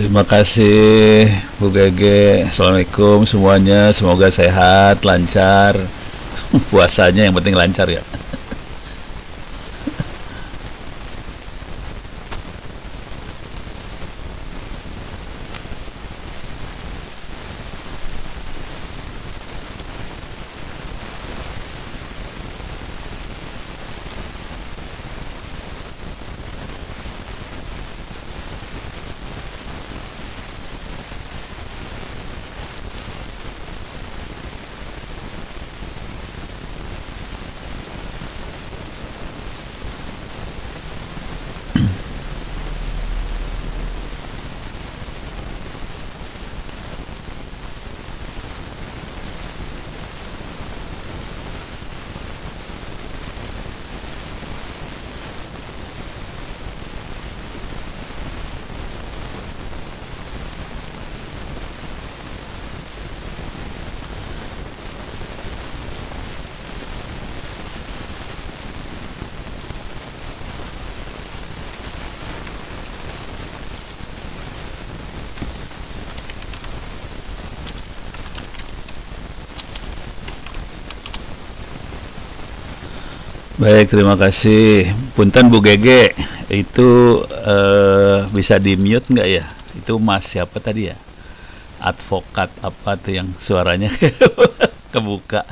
Terima kasih Bu Gege. Assalamualaikum semuanya. Semoga sehat, lancar. Puasanya yang penting lancar ya. Baik, terima kasih. Punten Bu Gege, itu bisa di mute nggak ya? Itu Mas siapa tadi ya? Advokat apa tuh yang suaranya kebuka?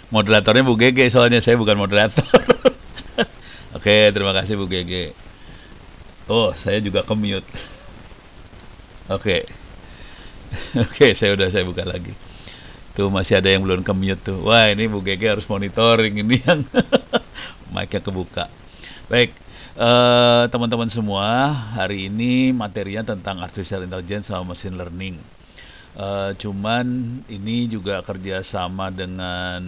Moderatornya Bu Gege, soalnya saya bukan moderator. Oke, terima kasih Bu Gege. Oh, saya juga ke mute. Oke, oke, saya buka lagi. Tuh masih ada yang belum ke mute tuh. Wah, ini Bu Gege harus monitoring ini yang mic-nya kebuka. Baik, teman-teman semua, hari ini materinya tentang artificial intelligence sama machine learning. Cuman ini juga kerjasama dengan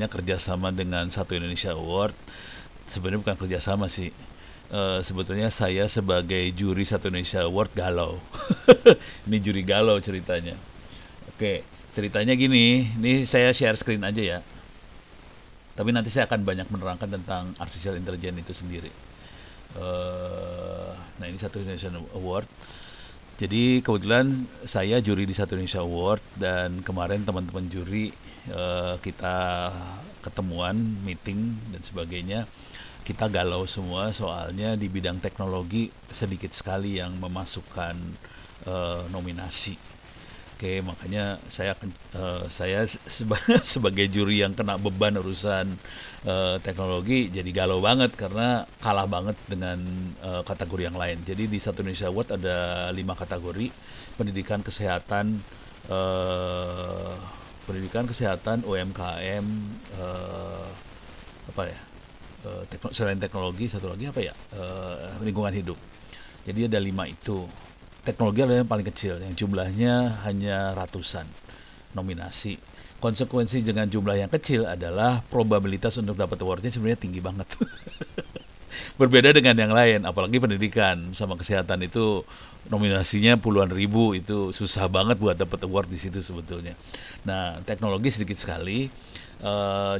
kerjasama dengan Satu Indonesia Award. Sebenarnya bukan kerjasama sih. Sebetulnya saya sebagai juri Satu Indonesia Award galau. Ini juri galau ceritanya. Oke, ceritanya gini. Ini saya share screen aja ya. Tapi nanti saya akan banyak menerangkan tentang artificial intelligence itu sendiri. Nah, ini Satu Indonesia Award. Jadi kebetulan saya juri di Satu Indonesia Award, dan kemarin teman-teman juri kita ketemuan, meeting dan sebagainya. Kita galau semua soalnya di bidang teknologi sedikit sekali yang memasukkan nominasi. Oke, makanya saya sebagai juri yang kena beban urusan teknologi jadi galau banget karena kalah banget dengan kategori yang lain. Jadi di Satu Indonesia Award ada 5 kategori: pendidikan, kesehatan, UMKM, apa ya? Selain teknologi, satu lagi apa ya? Lingkungan hidup. Jadi ada 5 itu. Teknologi adalah yang paling kecil, yang jumlahnya hanya ratusan nominasi. Konsekuensi dengan jumlah yang kecil adalah probabilitas untuk dapat awardnya sebenarnya tinggi banget. Berbeda dengan yang lain, apalagi pendidikan sama kesehatan itu nominasinya puluhan ribu, itu susah banget buat dapat award di situ sebetulnya. Nah, teknologi sedikit sekali.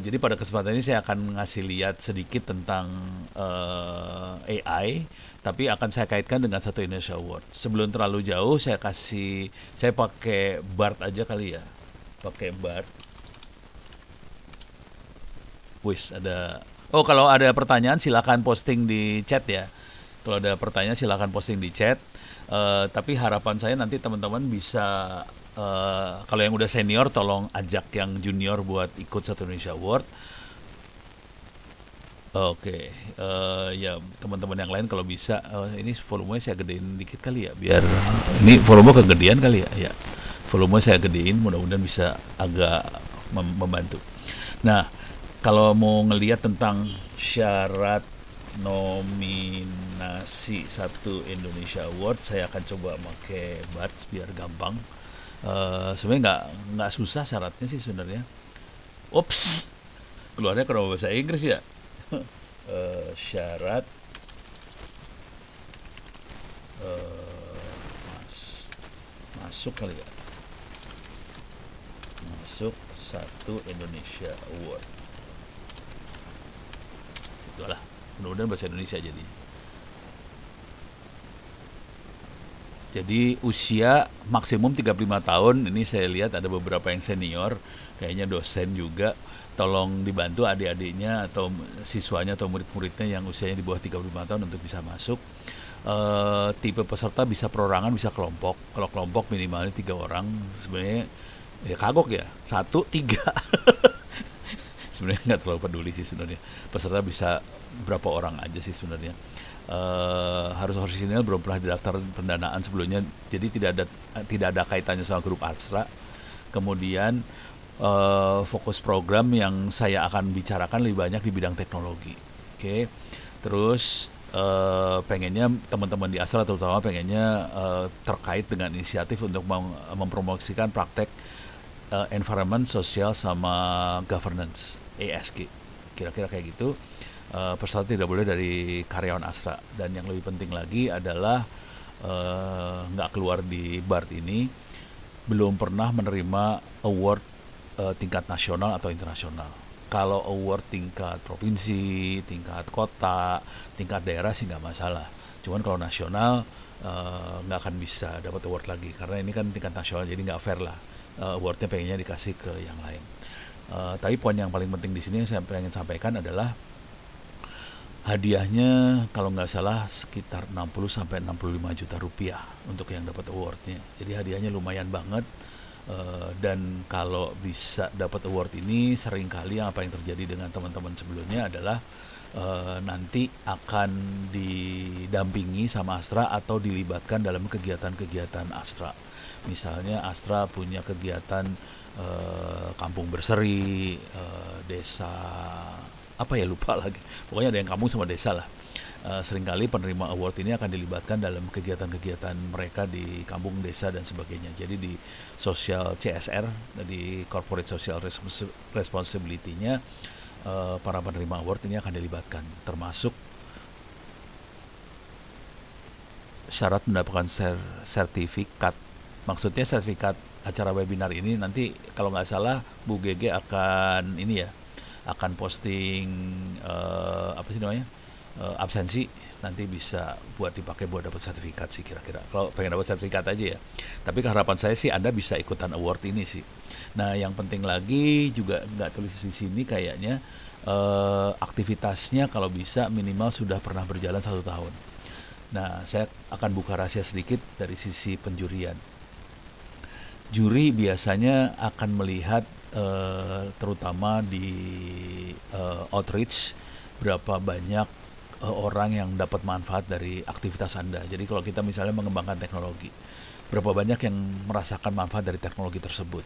Jadi pada kesempatan ini saya akan ngasih lihat sedikit tentang AI, tapi akan saya kaitkan dengan Satu Indonesia Award. Sebelum terlalu jauh, saya pakai BART aja kali ya. Pakai BART. Wis ada. Oh, kalau ada pertanyaan silakan posting di chat ya. Kalau ada pertanyaan silakan posting di chat. Tapi harapan saya nanti teman-teman bisa, kalau yang udah senior tolong ajak yang junior buat ikut Satu Indonesia Award. Oke, ya teman-teman yang lain kalau bisa, ini volumenya saya gedein dikit kali ya, biar ini volume kegedean kali ya. Ya, volume saya gedein, mudah-mudahan bisa agak membantu. Nah, kalau mau ngelihat tentang syarat nominasi Satu Indonesia Award, saya akan coba pakai BARTS biar gampang. Sebenarnya nggak susah syaratnya sih sebenarnya. Ups, keluarnya kalau bahasa Inggris ya. Syarat masuk kali ya, masuk Satu Indonesia Award. Itulah, mudah-mudahan bahasa Indonesia jadi. Jadi usia maksimum 35 tahun. Ini saya lihat ada beberapa yang senior, kayaknya dosen juga. Tolong dibantu adik-adiknya atau siswanya atau murid-muridnya yang usianya di bawah 35 tahun untuk bisa masuk. Tipe peserta bisa perorangan, bisa kelompok. Kalau kelompok minimalnya 3 orang. Sebenarnya ya kagok ya, 1, 3. Sebenarnya nggak terlalu peduli sih sebenarnya. Peserta bisa berapa orang aja sih sebenarnya. Harus orisinil, belum pernah didaftar pendanaan sebelumnya, jadi tidak ada kaitannya sama grup Astra. Kemudian fokus program yang saya akan bicarakan lebih banyak di bidang teknologi. Oke. Terus pengennya teman-teman di Astra terutama pengennya terkait dengan inisiatif untuk mempromosikan praktek environment, sosial, sama governance, ESG. Kira-kira kayak gitu. Peserta tidak boleh dari karyawan Astra, dan yang lebih penting lagi adalah nggak keluar di BART ini belum pernah menerima award tingkat nasional atau internasional. Kalau award tingkat provinsi, tingkat kota, tingkat daerah sih nggak masalah. Cuman kalau nasional nggak akan bisa dapat award lagi karena ini kan tingkat nasional, jadi nggak fair lah. Awardnya pengennya dikasih ke yang lain. Tapi poin yang paling penting di sini yang saya pengen sampaikan adalah hadiahnya kalau nggak salah sekitar 60-65 juta rupiah untuk yang dapat awardnya. Jadi hadiahnya lumayan banget. Dan kalau bisa dapat award ini, seringkali apa yang terjadi dengan teman-teman sebelumnya adalah nanti akan didampingi sama Astra atau dilibatkan dalam kegiatan-kegiatan Astra. Misalnya Astra punya kegiatan kampung berseri, desa apa ya, lupa lagi, pokoknya ada yang kampung sama desa lah. Seringkali penerima award ini akan dilibatkan dalam kegiatan-kegiatan mereka di kampung, desa, dan sebagainya. Jadi di social CSR, di corporate social responsibility-nya, para penerima award ini akan dilibatkan, termasuk syarat mendapatkan sertifikat. Maksudnya sertifikat acara webinar ini nanti kalau nggak salah Bu Gege akan ini ya, akan posting apa sih namanya, absensi, nanti bisa buat dipakai buat dapat sertifikat sih kira-kira. Kalau pengen dapat sertifikat aja ya. Tapi harapan saya sih Anda bisa ikutan award ini sih. Nah yang penting lagi juga nggak tulis di sini kayaknya, aktivitasnya kalau bisa minimal sudah pernah berjalan 1 tahun. Nah saya akan buka rahasia sedikit dari sisi penjurian. Juri biasanya akan melihat terutama di outreach berapa banyak orang yang dapat manfaat dari aktivitas Anda. Jadi kalau kita misalnya mengembangkan teknologi, berapa banyak yang merasakan manfaat dari teknologi tersebut.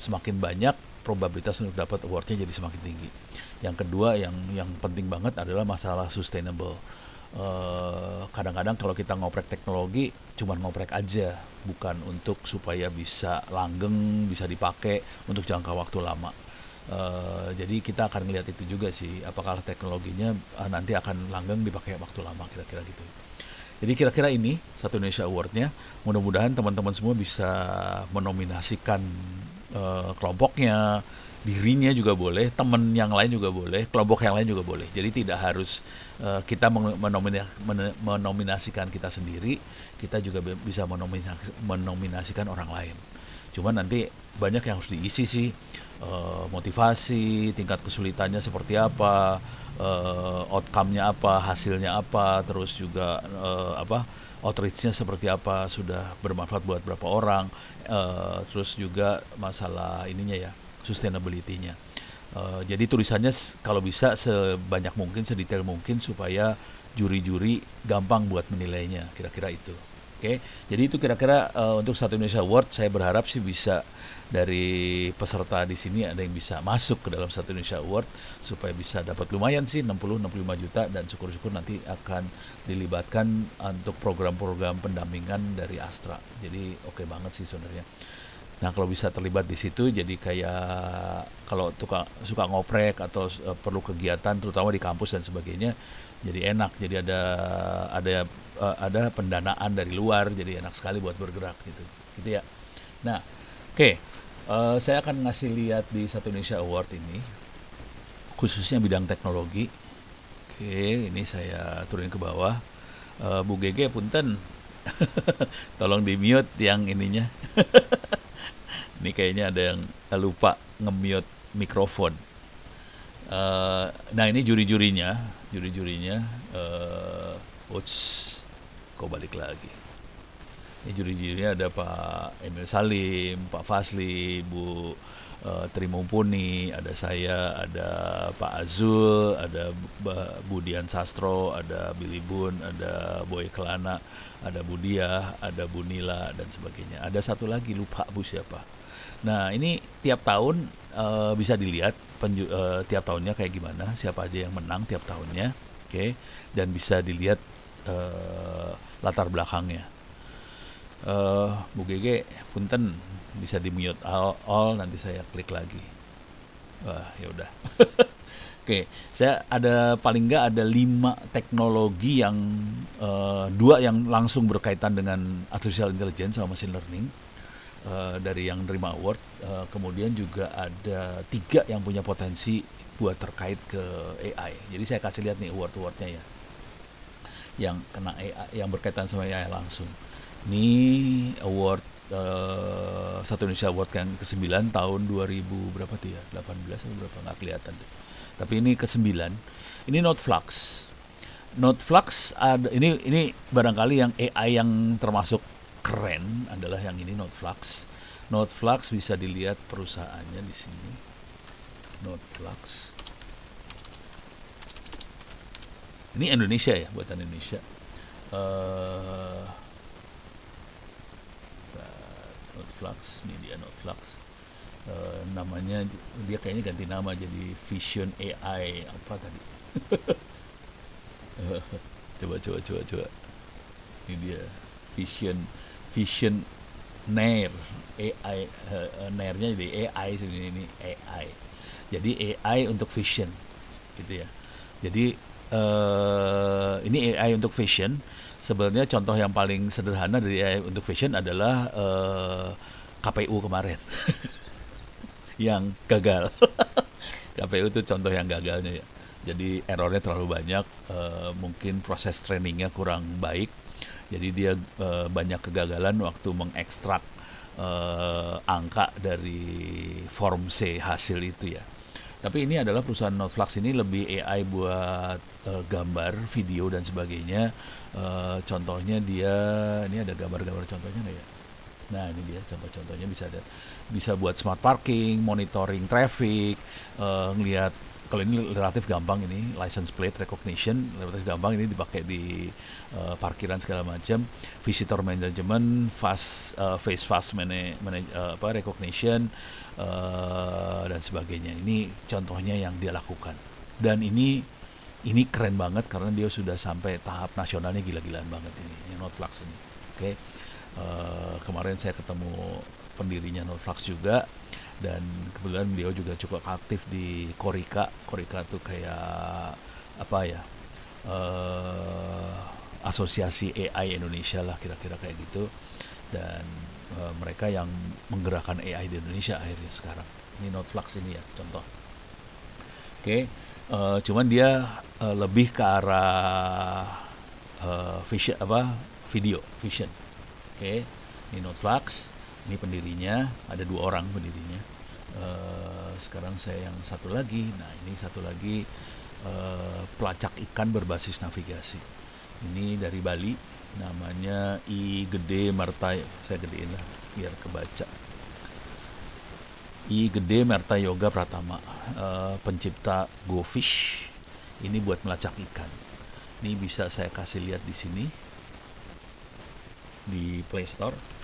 Semakin banyak, probabilitas untuk dapat awardnya jadi semakin tinggi. Yang kedua yang penting banget adalah masalah sustainable. Kadang-kadang kalau kita ngoprek teknologi cuman ngoprek aja, bukan untuk supaya bisa langgeng, bisa dipakai untuk jangka waktu lama. Jadi kita akan melihat itu juga sih, apakah teknologinya nanti akan langgeng dipakai waktu lama, kira-kira gitu. Jadi kira-kira ini Satu Indonesia Award-nya. Mudah-mudahan teman-teman semua bisa menominasikan kelompoknya, dirinya juga boleh, teman yang lain juga boleh, kelompok yang lain juga boleh. Jadi tidak harus kita menominasikan kita sendiri, kita juga bisa menominasikan orang lain. Cuman nanti banyak yang harus diisi sih, motivasi, tingkat kesulitannya seperti apa, outcome-nya apa, hasilnya apa, terus juga outreach-nya seperti apa, sudah bermanfaat buat berapa orang, terus juga masalah ininya ya, sustainability-nya. Jadi tulisannya kalau bisa sebanyak mungkin, sedetail mungkin supaya juri-juri gampang buat menilainya, kira-kira itu. Oke, jadi itu kira-kira untuk Satu Indonesia Award. Saya berharap sih bisa dari peserta di sini ada yang bisa masuk ke dalam Satu Indonesia Award supaya bisa dapat lumayan sih 60-65 juta, dan syukur-syukur nanti akan dilibatkan untuk program-program pendampingan dari Astra. Jadi oke banget sih sebenarnya. Nah kalau bisa terlibat di situ, jadi kayak kalau suka ngoprek atau perlu kegiatan terutama di kampus dan sebagainya, jadi enak. Jadi ada pendanaan dari luar, jadi enak sekali buat bergerak gitu ya. Nah oke, saya akan ngasih lihat di Satu Indonesia Award ini khususnya bidang teknologi. Oke, ini saya turunin ke bawah. Bu Gege punten, Tolong di mute yang ininya. Ini kayaknya ada yang lupa nge-mute mikrofon. Nah, ini juri-jurinya. Uts, kok balik lagi. Ini juri-jurinya ada Pak Emil Salim, Pak Fasli, Bu Tri Mumpuni, ada saya, ada Pak Azul, ada Budian Sastro, ada Billy Bun, ada Boy Kelana, ada Budia, ada Bu Nila, dan sebagainya. Ada satu lagi, lupa Bu siapa. Nah, ini tiap tahun bisa dilihat tiap tahunnya kayak gimana, siapa aja yang menang tiap tahunnya, oke, dan bisa dilihat latar belakangnya. Bu Gege, punten bisa di mute all, nanti saya klik lagi. Wah, ya udah. Oke, saya ada paling nggak ada 5 teknologi yang 2 yang langsung berkaitan dengan artificial intelligence sama machine learning dari yang nerima award. Kemudian juga ada 3 yang punya potensi buat terkait ke AI. Jadi saya kasih lihat nih award-awardnya ya, yang kena AI, yang berkaitan sama AI langsung. Ini award Satu Indonesia Award yang ke-9 tahun 2000 berapa tuh ya? 18 atau berapa, nggak kelihatan tuh. Tapi ini ke-9. Ini Noteflux. Noteflux ada ini barangkali yang AI yang termasuk keren adalah yang ini Noteflux. Noteflux bisa dilihat perusahaannya di sini. Noteflux. Ini Indonesia ya, buatan Indonesia. Noteflux, ini dia Noteflux. Namanya dia kayaknya ganti nama jadi Vision AI apa tadi? coba. Ini dia Vision Nair AI, Nairnya jadi AI sebenarnya, ini AI. Jadi AI untuk vision, gitu ya. Jadi ini AI untuk vision. Sebenarnya contoh yang paling sederhana dari AI untuk vision adalah KPU kemarin yang gagal. KPU itu contoh yang gagalnya ya. Jadi errornya terlalu banyak, mungkin proses trainingnya kurang baik. Jadi dia banyak kegagalan waktu mengekstrak angka dari form C hasil itu ya. Tapi ini adalah perusahaan Noteflux ini lebih AI buat gambar, video dan sebagainya. Contohnya dia, ini ada gambar-gambar contohnya nggak ya? Nah, ini dia contoh-contohnya, bisa buat smart parking, monitoring traffic, ngelihat. Kalau ini relatif gampang, ini license plate recognition relatif gampang, ini dipakai di parkiran segala macam. Visitor management, face fast recognition dan sebagainya. Ini contohnya yang dia lakukan. Dan ini keren banget karena dia sudah sampai tahap nasionalnya, gila-gilaan banget ini Noteflux ini. Oke. Kemarin saya ketemu pendirinya Noteflux juga, dan kebetulan beliau juga cukup aktif di Korika. Korika tuh kayak apa ya, asosiasi AI Indonesia lah, kira-kira kayak gitu. Dan mereka yang menggerakkan AI di Indonesia akhirnya sekarang. Ini Noteflux ini ya contoh. Oke. Cuman dia lebih ke arah vision, video vision. Oke. Ini Noteflux. Ini pendirinya, ada 2 orang pendirinya. Sekarang saya yang satu lagi. Nah, ini satu lagi pelacak ikan berbasis navigasi. Ini dari Bali, namanya I Gede Marta. Saya gedein lah biar kebaca. I Gede Marta Yoga Pratama, pencipta GoFish. Ini buat melacak ikan. Ini bisa saya kasih lihat di sini di Play Store.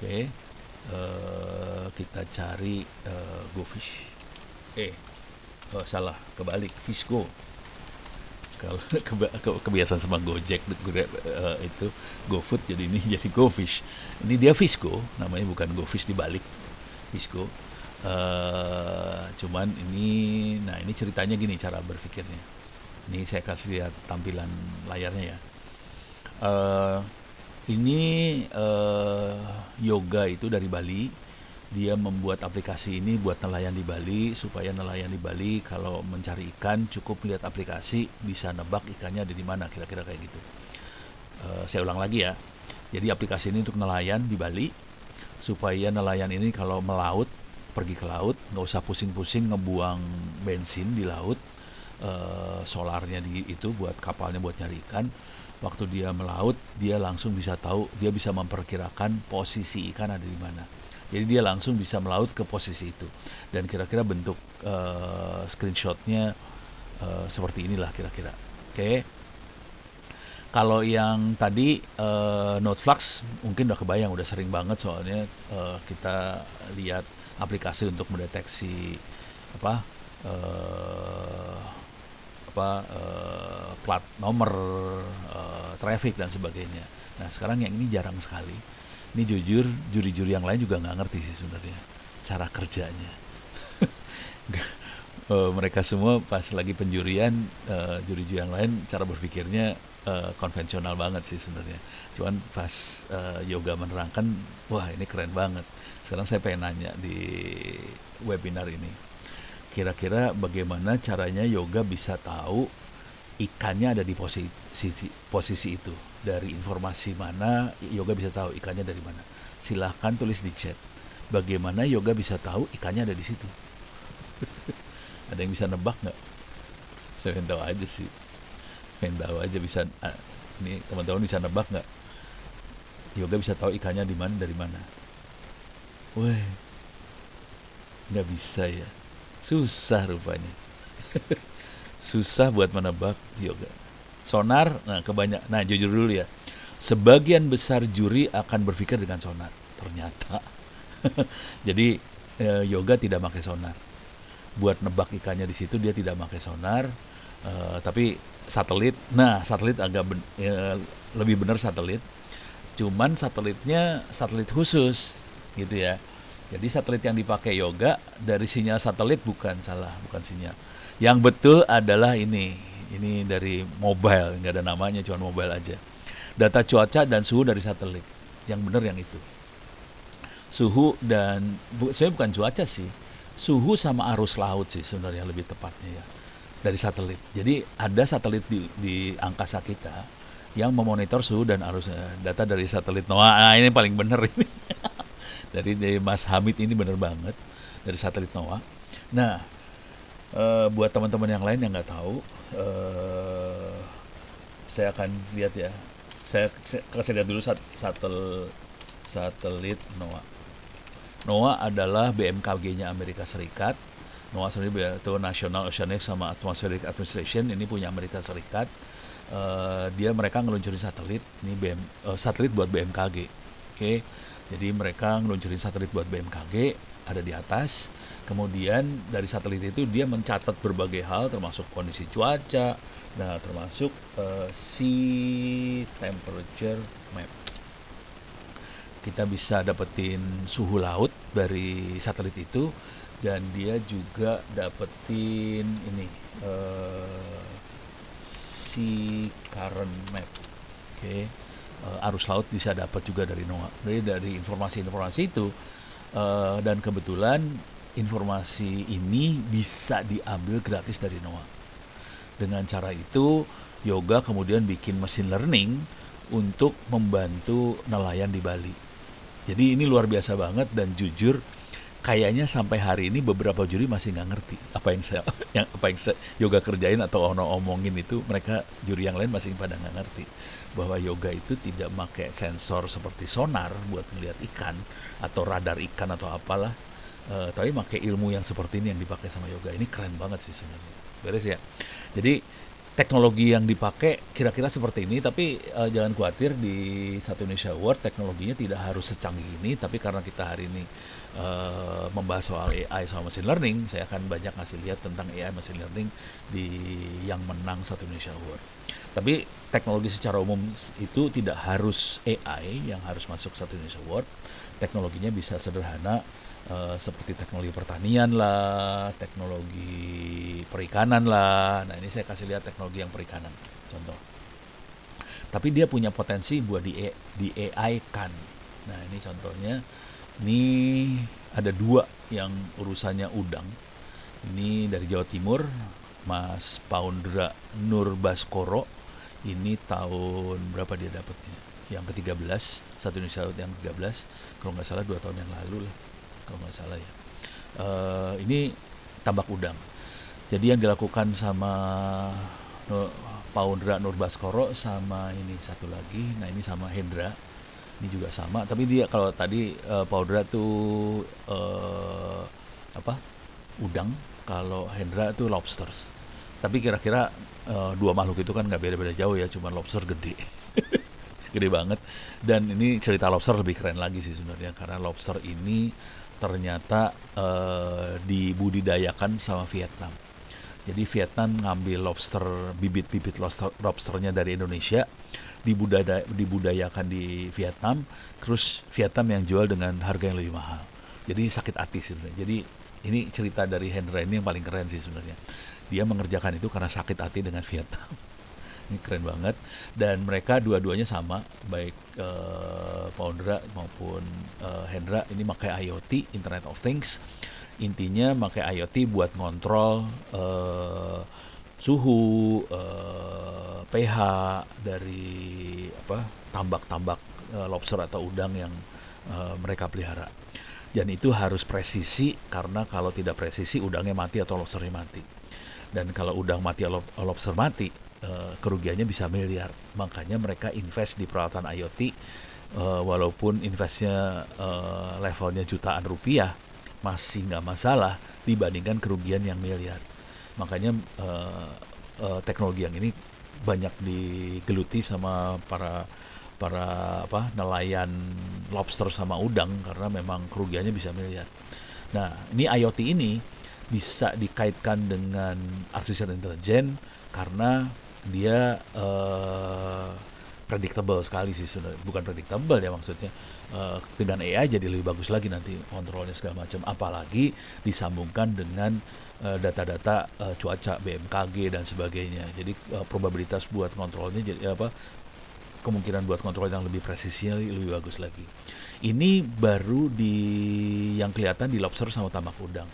Oke, kita cari GoFish. Salah, kebalik, Fishgo. Kalau kebiasaan sama Gojek itu GoFood, jadi ini jadi GoFish. Ini dia Fishgo, namanya bukan GoFish dibalik, Fishgo. Cuman ini ceritanya gini cara berpikirnya. Ini saya kasih lihat tampilan layarnya ya. Ini Yoga itu dari Bali. Dia membuat aplikasi ini buat nelayan di Bali, supaya nelayan di Bali kalau mencari ikan cukup lihat aplikasi, bisa nebak ikannya ada di mana, kira-kira kayak gitu. Saya ulang lagi ya. Jadi aplikasi ini untuk nelayan di Bali, supaya nelayan ini kalau melaut, pergi ke laut, nggak usah pusing-pusing ngebuang bensin di laut, solarnya itu buat kapalnya buat nyari ikan. Waktu dia melaut, dia langsung bisa tahu, dia bisa memperkirakan posisi ikan ada di mana. Jadi dia langsung bisa melaut ke posisi itu. Dan kira-kira bentuk screenshotnya seperti inilah kira-kira. Oke. Kalau yang tadi NoteFlux mungkin udah kebayang, udah sering banget soalnya kita lihat aplikasi untuk mendeteksi apa plat nomor, traffic dan sebagainya. Nah sekarang yang ini jarang sekali. Ini jujur juri-juri yang lain juga nggak ngerti sih sebenarnya cara kerjanya. Mereka semua pas lagi penjurian, juri-juri yang lain cara berpikirnya konvensional banget sih sebenarnya. Cuman pas yoga menerangkan, wah ini keren banget. Sekarang saya pengen nanya di webinar ini, kira-kira bagaimana caranya yoga bisa tahu ikannya ada di posisi itu? Dari informasi mana yoga bisa tahu ikannya dari mana? Silahkan tulis di chat. Bagaimana yoga bisa tahu ikannya ada di situ? Ada yang bisa nebak nggak? Saya pengen tahu aja sih. Pengen tahu aja bisa. Ini teman-teman bisa nebak nggak? Yoga bisa tahu ikannya di mana dari mana? Weh, nggak bisa ya. Susah rupanya. Susah buat menebak yoga. Sonar, nah jujur dulu ya. Sebagian besar juri akan berpikir dengan sonar. Ternyata. Jadi yoga tidak pakai sonar. Buat nebak ikannya di situ dia tidak pakai sonar, tapi satelit. Nah, satelit lebih benar satelit. Cuman satelitnya satelit khusus, gitu ya. Jadi satelit yang dipakai yoga dari sinyal satelit bukan sinyal. Yang betul adalah ini dari mobile, nggak ada namanya, cuma mobile aja. Data cuaca dan suhu dari satelit, yang benar yang itu. Suhu dan saya bukan cuaca sih. Suhu sama arus laut sih sebenarnya lebih tepatnya ya, dari satelit. Jadi ada satelit di angkasa kita yang memonitor suhu dan arus, data dari satelit NOAA. Nah, ini paling bener ini. dari Mas Hamid ini bener banget, dari satelit NOAA. Nah, buat teman-teman yang lain yang nggak tahu, saya akan lihat ya. Saya lihat dulu satelit NOAA. NOAA adalah BMKG-nya Amerika Serikat. NOAA sendiri itu National Oceanic sama Atmospheric Administration, ini punya Amerika Serikat. Mereka ngeluncurin satelit, ini satelit buat BMKG. Oke. Jadi mereka ngeluncurin satelit buat BMKG, ada di atas. Kemudian dari satelit itu dia mencatat berbagai hal, termasuk kondisi cuaca, nah termasuk sea temperature map. Kita bisa dapetin suhu laut dari satelit itu, dan dia juga dapetin ini sea current map. Oke. Arus laut bisa dapat juga dari NOAA. Jadi dari informasi-informasi itu, dan kebetulan informasi ini bisa diambil gratis dari NOAA. Dengan cara itu, yoga kemudian bikin mesin learning untuk membantu nelayan di Bali. Jadi ini luar biasa banget, dan jujur kayaknya sampai hari ini beberapa juri masih nggak ngerti apa yang saya yoga kerjain atau omongin itu. Mereka juri yang lain masih pada nggak ngerti bahwa yoga itu tidak pakai sensor seperti sonar buat melihat ikan atau radar ikan atau apalah, tapi pakai ilmu yang seperti ini yang dipakai sama yoga. Ini keren banget sih sebenarnya. Beres ya. Jadi teknologi yang dipakai kira-kira seperti ini, tapi jangan khawatir, di Satu Indonesia Award teknologinya tidak harus secanggih ini, tapi karena kita hari ini membahas soal AI sama machine learning, saya akan banyak ngasih lihat tentang AI machine learning di yang menang Satu Indonesia Award. Tapi teknologi secara umum itu tidak harus AI yang harus masuk Satu Indonesia Award. Teknologinya bisa sederhana, seperti teknologi pertanian lah, teknologi perikanan lah. Nah ini saya kasih lihat teknologi yang perikanan, contoh. Tapi dia punya potensi buat di AI kan. Nah ini contohnya, ini ada 2 yang urusannya udang. Ini dari Jawa Timur, Mas Paundra Nur Baskoro, Ini tahun berapa dia dapatnya? Yang ke-13, satu Indonesia yang ke-13, kalau nggak salah 2 tahun yang lalu lah, kalau nggak salah ya. Ini tambak udang. Jadi yang dilakukan sama Paundra Nurbaskoro sama ini satu lagi, nah ini sama Hendra, ini juga sama. Tapi dia kalau tadi Paundra tuh apa? Udang, kalau Hendra tuh lobsters. Tapi kira-kira dua makhluk itu kan nggak beda-beda jauh ya, cuma lobster gede, gede banget. Dan ini cerita lobster lebih keren lagi sih sebenarnya, karena lobster ini ternyata dibudidayakan sama Vietnam. Jadi Vietnam ngambil lobster, bibit-bibit lobsternya dari Indonesia, dibudayakan di Vietnam, terus Vietnam yang jual dengan harga yang lebih mahal. Jadi sakit hati sebenarnya. Jadi ini cerita dari Hendra ini yang paling keren sih sebenarnya. Dia mengerjakan itu karena sakit hati dengan Vietnam. Ini keren banget. Dan mereka dua-duanya sama, baik Paundra maupun Hendra ini pakai IoT, Internet of Things. Intinya pakai IoT buat ngontrol suhu, pH dari tambak-tambak lobster atau udang yang mereka pelihara. Dan itu harus presisi, karena kalau tidak presisi udangnya mati atau lobsternya mati. Dan kalau udang mati atau lobster mati, kerugiannya bisa miliar. Makanya mereka invest di peralatan IoT, walaupun investnya levelnya jutaan rupiah, masih nggak masalah dibandingkan kerugian yang miliar. Makanya teknologi yang ini banyak digeluti sama para nelayan lobster sama udang, karena memang kerugiannya bisa miliar. Nah, ini IoT ini bisa dikaitkan dengan artificial intelligence karena dia predictable sekali sih sebenarnya. Bukan predictable ya maksudnya, dengan AI jadi lebih bagus lagi nanti kontrolnya segala macam, apalagi disambungkan dengan data-data cuaca BMKG dan sebagainya. Jadi probabilitas buat kontrolnya jadi kemungkinan buat kontrol yang lebih presisinya lebih bagus lagi. Ini baru yang kelihatan di lobster sama tambak udang.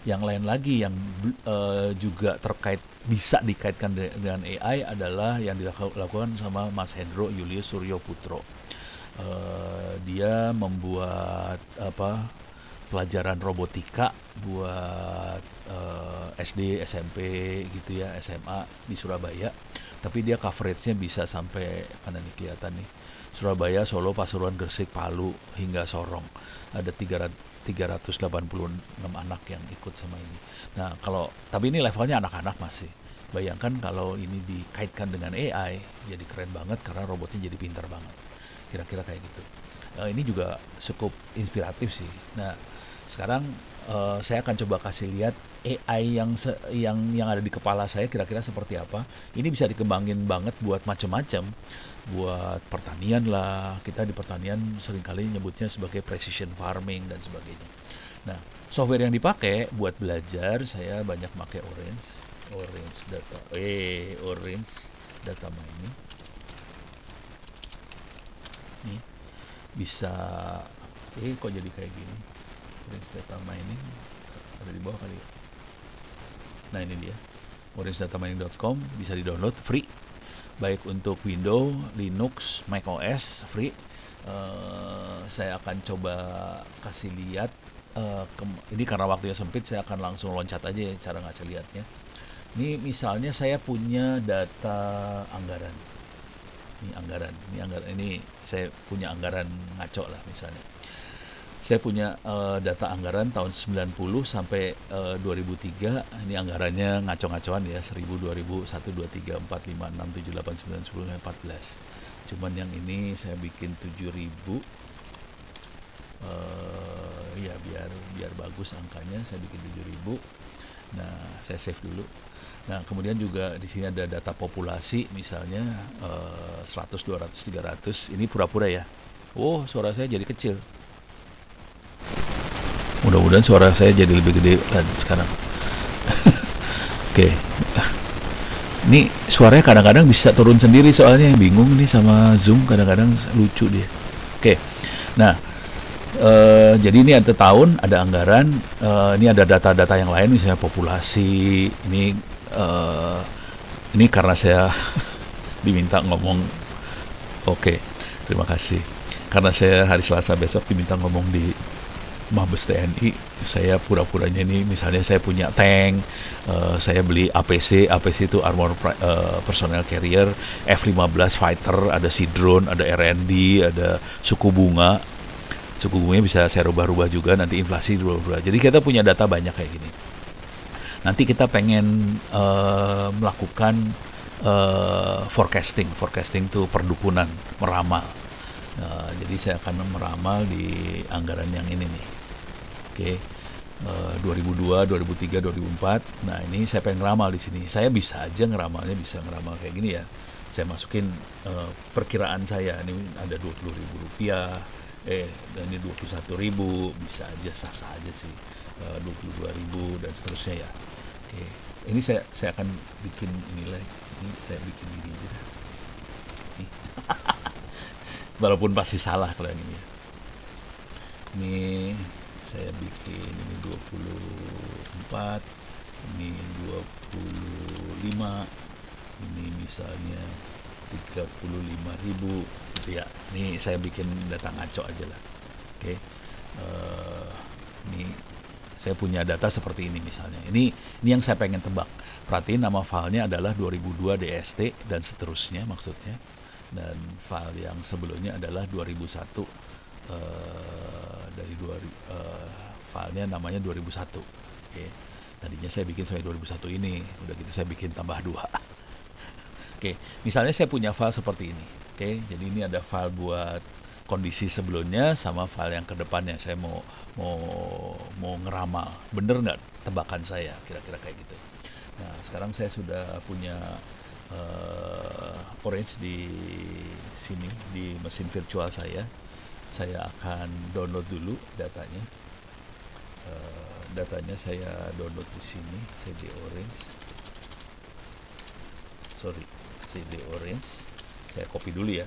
Yang lain lagi yang juga bisa dikaitkan dengan AI adalah yang dilakukan sama Mas Hendro Julius Suryo Putro. Dia membuat pelajaran robotika buat SD, SMP gitu ya, SMA di Surabaya. Tapi dia coveragenya bisa sampai mana nih kelihatan nih, Surabaya, Solo, Pasuruan, Gresik, Palu hingga Sorong. Ada 386 anak yang ikut sama ini. Nah, tapi ini levelnya anak-anak masih. Bayangkan kalau ini dikaitkan dengan AI, jadi keren banget karena robotnya jadi pintar banget. Kira-kira kayak gitu. Ini juga cukup inspiratif sih. Nah, sekarang saya akan coba kasih lihat AI yang ada di kepala saya kira-kira seperti apa. Ini bisa dikembangin banget buat macam-macam, buat pertanian lah. Kita di pertanian seringkali nyebutnya sebagai precision farming dan sebagainya. Nah, software yang dipakai buat belajar saya banyak pakai Orange Data Mining. Nih bisa kok jadi kayak gini. Orange Data Mining ada di bawah kali ya. Nah, ini dia orangedatamining.com, bisa di-download free baik untuk Windows, Linux, Mac OS free. Saya akan coba kasih lihat ini karena waktunya sempit, saya akan langsung loncat aja ya cara ngasih lihatnya. Ini misalnya saya punya data anggaran. Ini saya punya anggaran ngaco lah misalnya. Saya punya data anggaran tahun 90 sampai 2003. Ini anggarannya ngaco-ngacoan ya, 1000, 2000, 1, 2, 3, 4, 5, 6, 7, 8, 9, 10, 14. Cuman yang ini saya bikin 7000. Ya biar bagus angkanya, saya bikin 7000. Nah, saya save dulu. Nah, kemudian juga di sini ada data populasi misalnya 100, 200, 300. Ini pura-pura ya. Oh, suara saya jadi kecil. Mudah-mudahan suara saya jadi lebih gede sekarang. Oke. Ini suaranya kadang-kadang bisa turun sendiri, soalnya yang bingung nih sama Zoom, kadang-kadang lucu dia. Oke. Nah, jadi ini ada tahun, ada anggaran, ini ada data-data yang lain misalnya populasi. Ini karena saya diminta ngomong. Oke, terima kasih. Karena saya hari Selasa besok diminta ngomong di Mabes TNI, saya pura-puranya ini, misalnya saya punya tank, saya beli APC itu Personnel Carrier, F-15 Fighter, ada Sea Drone, ada R&D, ada suku bunganya bisa saya rubah-rubah juga, nanti inflasi rubah-rubah. Jadi kita punya data banyak kayak gini. Nanti kita pengen melakukan forecasting itu perdukunan, meramal. Jadi saya akan meramal di anggaran yang ini nih. Oke. 2002, 2003, 2004. Nah, ini saya pengen ngeramal di sini. Saya bisa aja ngeramalnya, bisa ngeramal kayak gini ya. Saya masukin perkiraan saya. Ini ada Rp20.000, dan ini 21.000, bisa aja, sah-sah aja sih. 22.000 dan seterusnya ya. Oke. Ini saya akan bikin inilah. Ini saya bikin ini aja dah. Nih. Walaupun pasti salah kalau yang ini ya. Ini saya bikin ini 24, ini 25, ini misalnya 35.000 gitu ya. Ini saya bikin data ngaco aja lah. Oke. Ini saya punya data seperti ini misalnya. Ini yang saya pengen tebak. Perhatiin nama filenya adalah 2002 DST dan seterusnya maksudnya. Dan file yang sebelumnya adalah 2001, filenya namanya 2001. Oke. Tadinya saya bikin sampai 2001 ini, udah gitu saya bikin tambah 2. Oke, misalnya saya punya file seperti ini. Oke, jadi ini ada file buat kondisi sebelumnya sama file yang ke depannya. Saya mau ngeramal, bener nggak tebakan saya, kira-kira kayak gitu. Nah, sekarang saya sudah punya Orange di sini di mesin virtual saya. Saya akan download dulu datanya. Datanya saya download di sini, CD Orange. Saya copy dulu ya.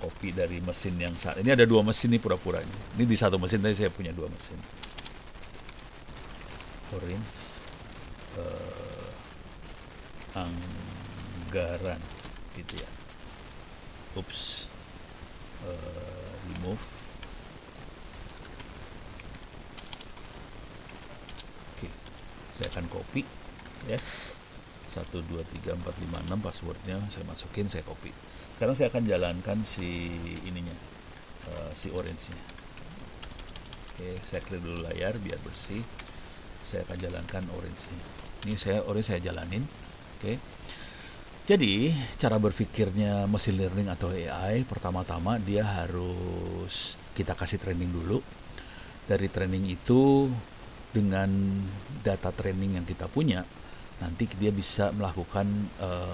Copy dari mesin yang saat ini ada 2 mesin nih pura-puranya. Ini di satu mesin tadi saya punya 2 mesin. Orange anggaran gitu ya. Remove. Oke, saya akan copy. Yes. 1, 2, 3, 4, 5, 6 passwordnya saya masukin, saya copy. Sekarang saya akan jalankan si ininya, si orange-nya. Oke, saya clear dulu layar biar bersih. Saya akan jalankan orange-nya. Ini orange saya jalanin. Oke. Jadi, cara berpikirnya machine learning atau AI, pertama-tama dia harus kita kasih training dulu. Dari training itu, dengan data training yang kita punya, nanti dia bisa melakukan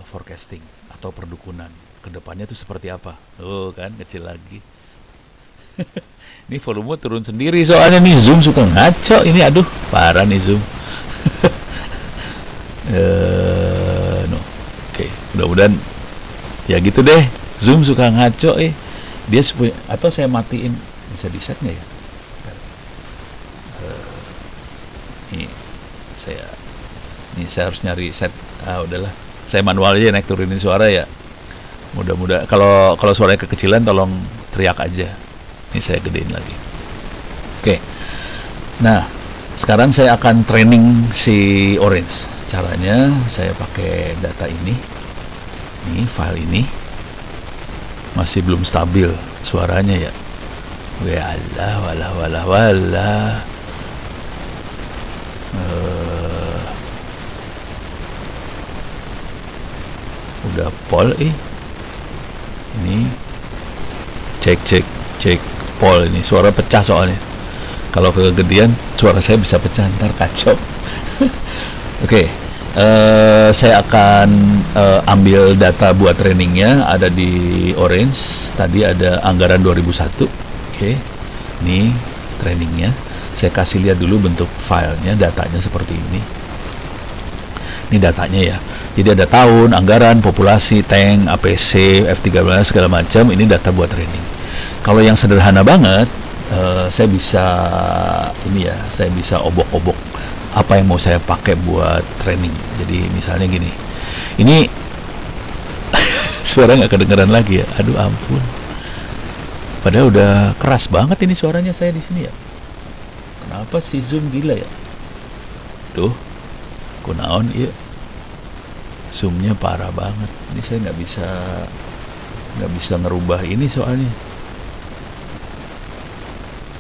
forecasting atau perdukunan. Kedepannya itu seperti apa? Oh kan, kecil lagi. Ini volume turun sendiri soalnya nih, Zoom suka ngaco. Ini aduh, parah nih Zoom. Oke, mudah-mudahan ya gitu deh. Zoom suka ngaco dia atau saya matiin, bisa di set nggak ya? Ini saya harus nyari set. Udahlah, saya manual aja naik turunin suara ya. Mudah-mudahan kalau suaranya kekecilan tolong teriak aja. Ini saya gedein lagi. Oke. Nah, sekarang saya akan training si Orange. Caranya saya pakai data ini. Ini file ini masih belum stabil suaranya ya. Walah. Udah pol ini cek pol ini, suara pecah soalnya. Kalau kegedean suara saya bisa pecah, ntar kacau. Oke, saya akan ambil data buat trainingnya, ada di Orange. Tadi ada anggaran 2001. Oke, ini trainingnya. Saya kasih lihat dulu bentuk filenya, datanya seperti ini. Ini datanya ya. Jadi ada tahun, anggaran, populasi, tank, APC, F-13 segala macam. Ini data buat training. Kalau yang sederhana banget, saya bisa saya bisa obok-obok apa yang mau saya pakai buat training. Jadi misalnya gini. Ini Suara nggak kedengeran lagi ya. Aduh ampun. Padahal udah keras banget ini suaranya saya di sini ya. Kenapa si Zoom gila ya? Tuh, kunaon iya. Zoomnya parah banget. Ini saya nggak bisa ngerubah ini soalnya.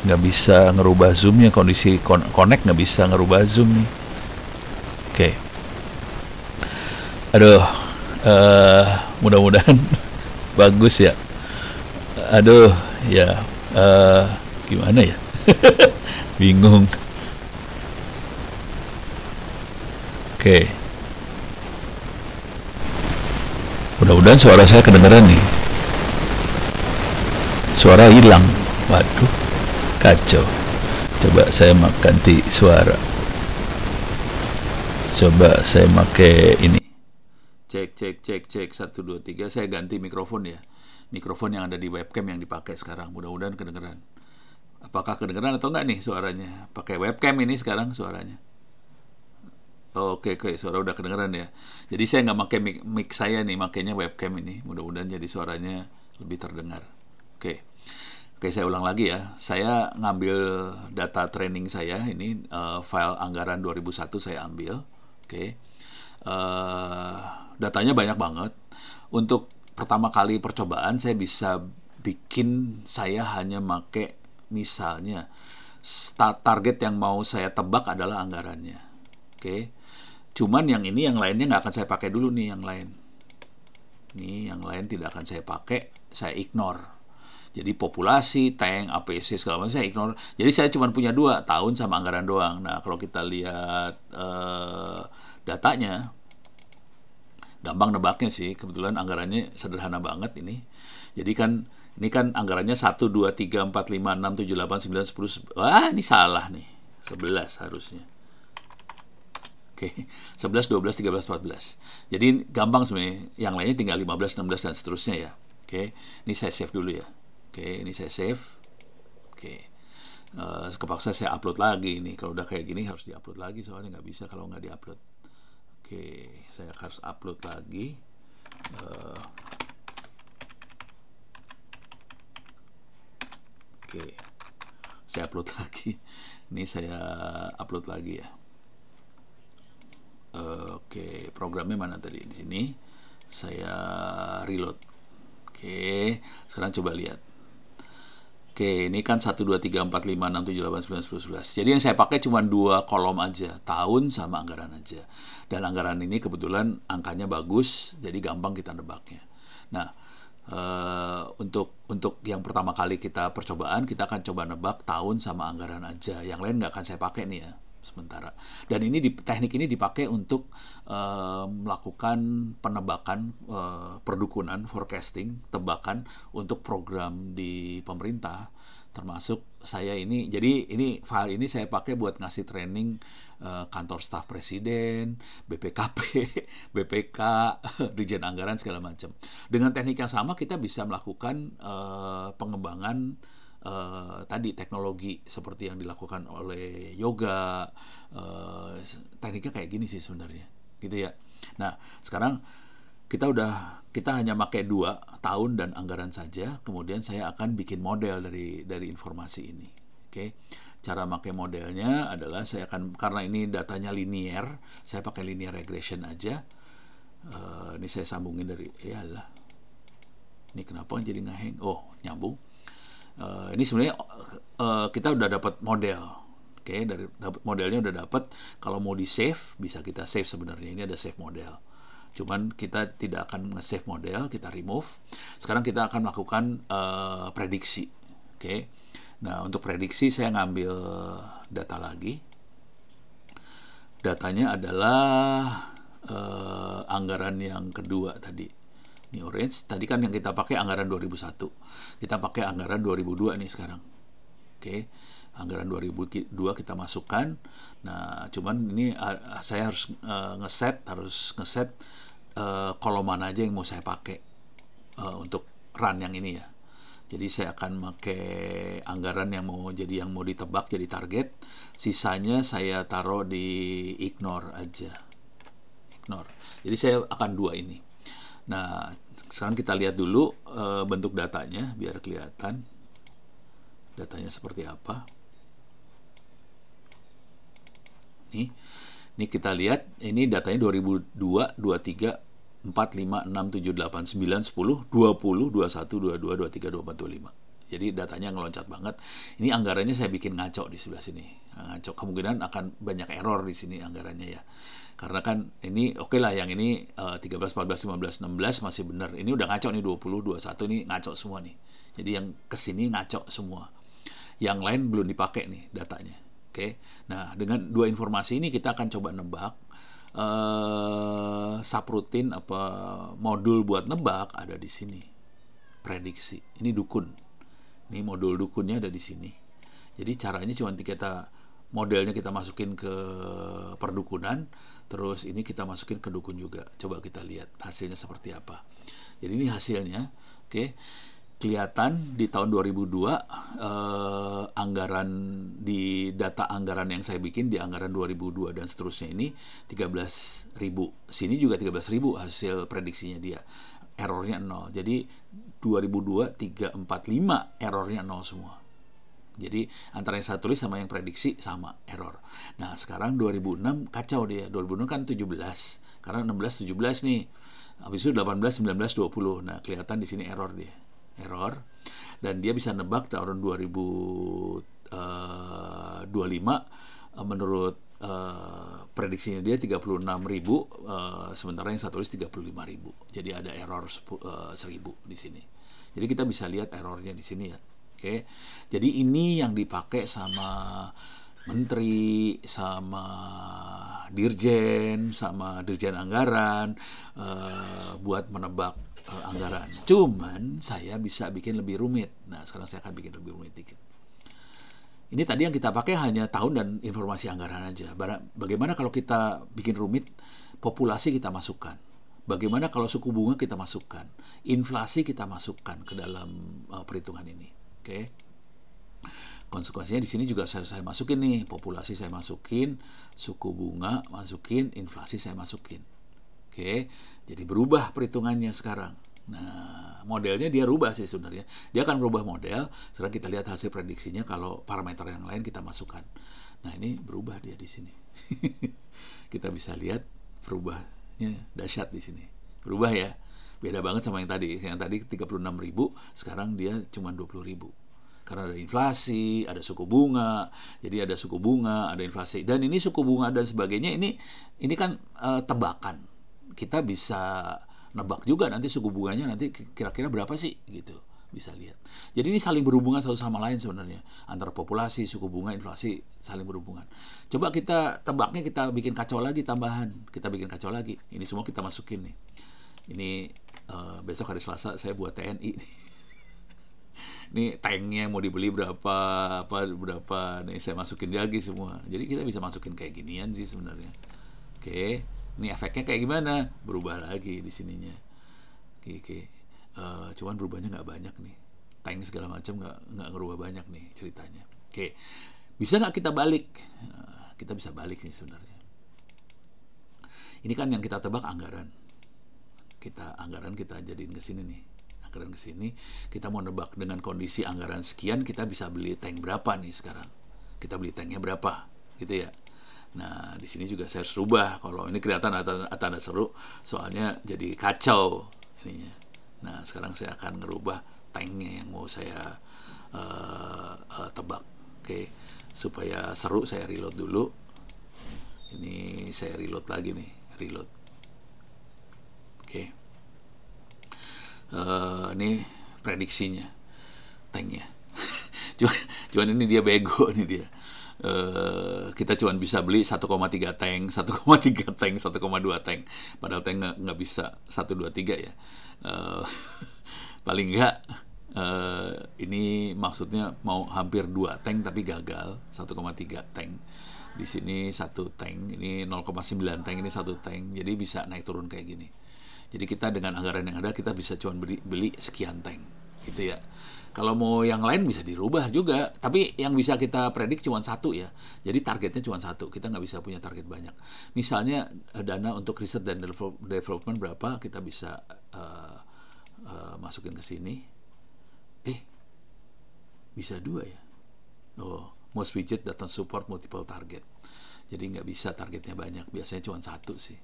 Nggak bisa ngerubah zoomnya, kondisi connect nggak bisa ngerubah zoom nih. Oke. Aduh, mudah-mudahan bagus ya. Aduh, ya, gimana ya? Bingung. Oke. Mudah-mudahan suara saya kedengeran nih. Suara hilang. Waduh, kacau. Coba saya ganti suara. Coba saya pakai ini. Cek 1 2 3. Saya ganti mikrofon ya. Mikrofon yang ada di webcam yang dipakai sekarang. Mudah-mudahan kedengeran. Apakah kedengeran atau enggak nih suaranya? Pakai webcam ini sekarang suaranya. Oke, suara udah kedengeran ya. Jadi saya nggak pakai mic saya nih, makanya webcam ini. Mudah-mudahan jadi suaranya lebih terdengar. Oke, saya ulang lagi ya. Saya ngambil data training saya ini, file anggaran 2001 saya ambil. Oke, datanya banyak banget. Untuk pertama kali percobaan saya bisa bikin, saya hanya pakai misalnya target yang mau saya tebak adalah anggarannya. Oke. Cuman yang ini, yang lainnya nggak akan saya pakai dulu nih, yang lain. Nih, yang lain tidak akan saya pakai, saya ignore. Jadi populasi, tank, APC, segala macam saya ignore. Jadi saya cuma punya 2, tahun sama anggaran doang. Nah, kalau kita lihat datanya, gampang nebaknya sih. Kebetulan anggarannya sederhana banget ini. Jadi kan, ini kan anggarannya 1, 2, 3, 4, 5, 6, 7, 8, 9, 10. Wah, ini salah nih. 11 harusnya. Oke, 11, 12, 13, 14. Jadi gampang sebenarnya. Yang lainnya tinggal 15, 16, dan seterusnya ya. Oke, ini saya save dulu ya. Oke, ini saya save. Oke, kepaksa saya upload lagi ini. Kalau udah kayak gini harus diupload lagi, soalnya nggak bisa kalau nggak diupload. Oke, saya harus upload lagi. Oke, saya upload lagi. Ini saya upload lagi ya. Oke, programnya mana tadi? Di sini saya reload. Oke, sekarang coba lihat. Oke, ini kan 1, 2, 3, 4, 5, 6, 7, 8, 9, 10, 11. Jadi yang saya pakai cuma 2 kolom aja, tahun sama anggaran aja. Dan anggaran ini kebetulan angkanya bagus, jadi gampang kita nebaknya. Nah, untuk yang pertama kali kita percobaan, kita akan coba nebak tahun sama anggaran aja. Yang lain nggak akan saya pakai nih ya, sementara. Dan ini teknik ini dipakai untuk melakukan penebakan, perdukunan, forecasting, tebakan untuk program di pemerintah. Termasuk saya ini, jadi ini file ini saya pakai buat ngasih training kantor staf presiden, BPKP, BPK, Dirjen Anggaran, segala macam. Dengan teknik yang sama kita bisa melakukan pengembangan tadi teknologi seperti yang dilakukan oleh Yoga. Tekniknya kayak gini sih sebenarnya, gitu ya. Nah, sekarang kita hanya pakai 2, tahun dan anggaran saja. Kemudian saya akan bikin model dari informasi ini. Oke. Cara pakai modelnya adalah saya akan, karena ini datanya linear, saya pakai linear regression aja. Ini saya sambungin dari, ini kenapa jadi ngeheng? Oh, nyambung. Ini sebenarnya kita udah dapat model. Oke, dari modelnya udah dapat. Kalau mau di save, bisa kita save sebenarnya. Ini ada save model. Cuman kita tidak akan nge-save model, kita remove. Sekarang kita akan melakukan prediksi. Oke. Nah, untuk prediksi saya ngambil data lagi. Datanya adalah anggaran yang kedua tadi. Ini orange. Tadi kan yang kita pakai anggaran 2001. Kita pakai anggaran 2002 nih sekarang. Oke. Anggaran 2002 kita masukkan. Nah, cuman ini saya harus ngeset kolom mana aja yang mau saya pakai untuk run yang ini ya. Jadi saya akan pakai anggaran yang mau ditebak jadi target. Sisanya saya taruh di ignore aja. Ignore. Jadi saya akan 2 ini. Nah, sekarang kita lihat dulu bentuk datanya biar kelihatan datanya seperti apa. Ini kita lihat, ini datanya 2002, 23, 4, 5, 6, 7, 8, 9, 10, 20, 21, 22, 23, 24, 25. Jadi datanya ngeloncat banget. Ini anggarannya saya bikin ngaco di sebelah sini. Ngaco, kemungkinan akan banyak error di sini anggarannya ya. Karena kan ini oke lah, yang ini 13, 14, 15, 16 masih benar. Ini udah ngaco nih, 20, 21 ini ngaco semua nih. Jadi yang kesini ngaco semua. Yang lain belum dipakai nih datanya. Oke. Nah, dengan dua informasi ini kita akan coba nebak. Subroutine apa modul buat nebak ada di sini. Prediksi. Ini dukun. Ini modul dukunnya ada di sini. Jadi caranya cuma modelnya kita masukin ke perdukunan, terus ini kita masukin ke dukun juga. Coba kita lihat hasilnya seperti apa. Jadi ini hasilnya, oke. Kelihatan di tahun 2002 anggaran di data anggaran yang saya bikin di anggaran 2002 dan seterusnya ini 13.000. Sini juga 13.000 hasil prediksinya dia. Errornya 0. Jadi 2002, 3, 4, 5 errornya 0 semua. Jadi antara yang saya tulis sama yang prediksi sama error. Nah, sekarang 2006 kacau dia. 2006 kan 17. Karena 16, 17 nih. Habis itu 18, 19, 20. Nah, kelihatan di sini error dia. Error. Dan dia bisa nebak tahun 2025 menurut prediksinya dia 36.000, sementara yang saya tulis 35.000. Jadi ada error 1.000 di sini. Jadi kita bisa lihat errornya di sini ya. Oke. Jadi ini yang dipakai sama menteri, sama dirjen, sama dirjen anggaran buat menebak anggaran. Cuman saya bisa bikin lebih rumit. Nah, sekarang saya akan bikin lebih rumit dikit. Ini tadi yang kita pakai hanya tahun dan informasi anggaran aja. Bagaimana kalau kita bikin rumit, populasi kita masukkan. Bagaimana kalau suku bunga kita masukkan, inflasi kita masukkan ke dalam perhitungan ini. Oke. Konsekuensinya di sini juga saya masukin nih, populasi saya masukin, suku bunga masukin, inflasi saya masukin. Oke. Jadi berubah perhitungannya sekarang. Nah, modelnya dia rubah sih sebenarnya. Dia akan berubah model. Sekarang kita lihat hasil prediksinya kalau parameter yang lain kita masukkan. Nah, ini berubah dia di sini. Kita bisa lihat berubahnya dahsyat di sini. Berubah ya. Beda banget sama yang tadi. Yang tadi 36.000, sekarang dia cuma 20.000. Karena ada inflasi, ada suku bunga. Jadi ada suku bunga, ada inflasi. Dan ini suku bunga dan sebagainya ini kan tebakan. Kita bisa nebak juga nanti suku bunganya nanti kira-kira berapa sih gitu, bisa lihat. Jadi ini saling berhubungan satu sama lain sebenarnya, antara populasi, suku bunga, inflasi saling berhubungan. Coba kita tebaknya, kita bikin kacau lagi tambahan, kita bikin kacau lagi. Ini semua kita masukin nih. Ini besok hari Selasa saya buat TNI. Ini tanknya mau dibeli berapa, nih saya masukin lagi semua. Jadi kita bisa masukin kayak ginian sih sebenarnya. Oke. Ini efeknya kayak gimana? Berubah lagi di sininya. Oke. Cuman berubahnya nggak banyak nih. Tank segala macam nggak ngerubah banyak nih ceritanya. Oke. Bisa nggak kita balik? Kita bisa balik nih sebenarnya. Ini kan yang kita tebak anggaran. Anggaran kita jadiin ke sini nih. Anggaran ke sini. Kita mau nebak dengan kondisi anggaran sekian, kita bisa beli tank berapa nih sekarang? Kita beli tanknya berapa? Gitu ya. Nah, di sini juga saya harus rubah. Kalau ini kelihatan tanda seru, soalnya jadi kacau ininya. Nah, sekarang saya akan ngerubah tanknya yang mau saya tebak. Oke, supaya seru saya reload dulu. Ini saya reload lagi nih, reload. Oke. Ini prediksinya tanknya. Cuman ini dia bego nih dia. Kita cuma bisa beli 1,3 tank, 1,3 tank, 1,2 tank. Padahal tank nggak bisa 1, 2, 3 ya. Paling nggak ini maksudnya mau hampir 2 tank tapi gagal, 1,3 tank. Di sini 1 tank, ini 0,9 tank, ini 1 tank. Jadi bisa naik turun kayak gini. Jadi kita dengan anggaran yang ada kita bisa cuma beli sekian tank gitu ya. Kalau mau yang lain bisa dirubah juga, tapi yang bisa kita predik cuma satu ya. Jadi targetnya cuma satu, kita nggak bisa punya target banyak. Misalnya dana untuk riset dan development berapa, kita bisa masukin ke sini. Bisa 2 ya. Most widget doesn't support multiple target. Jadi nggak bisa targetnya banyak, biasanya cuma 1 sih.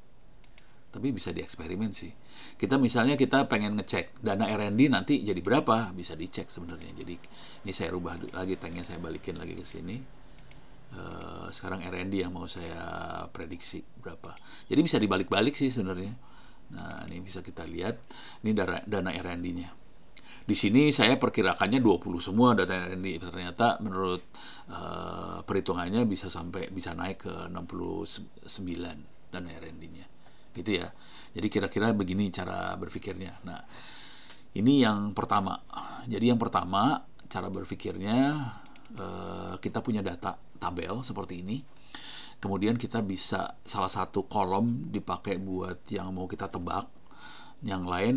Tapi bisa dieksperimen sih. Kita misalnya kita pengen ngecek dana R&D nanti jadi berapa, bisa dicek sebenarnya. Jadi ini saya rubah lagi tanknya, saya balikin lagi ke sini. Sekarang R&D yang mau saya prediksi berapa. Jadi bisa dibalik-balik sih sebenarnya. Nah, ini bisa kita lihat. Ini dana R&D-nya. Di sini saya perkirakannya 20 semua data R&D. Ternyata menurut perhitungannya bisa naik ke 69 dana R&D-nya. Gitu ya. Jadi kira-kira begini cara berpikirnya. Nah, ini yang pertama. Jadi yang pertama cara berpikirnya, kita punya data tabel seperti ini. Kemudian kita bisa salah satu kolom dipakai buat yang mau kita tebak. Yang lain,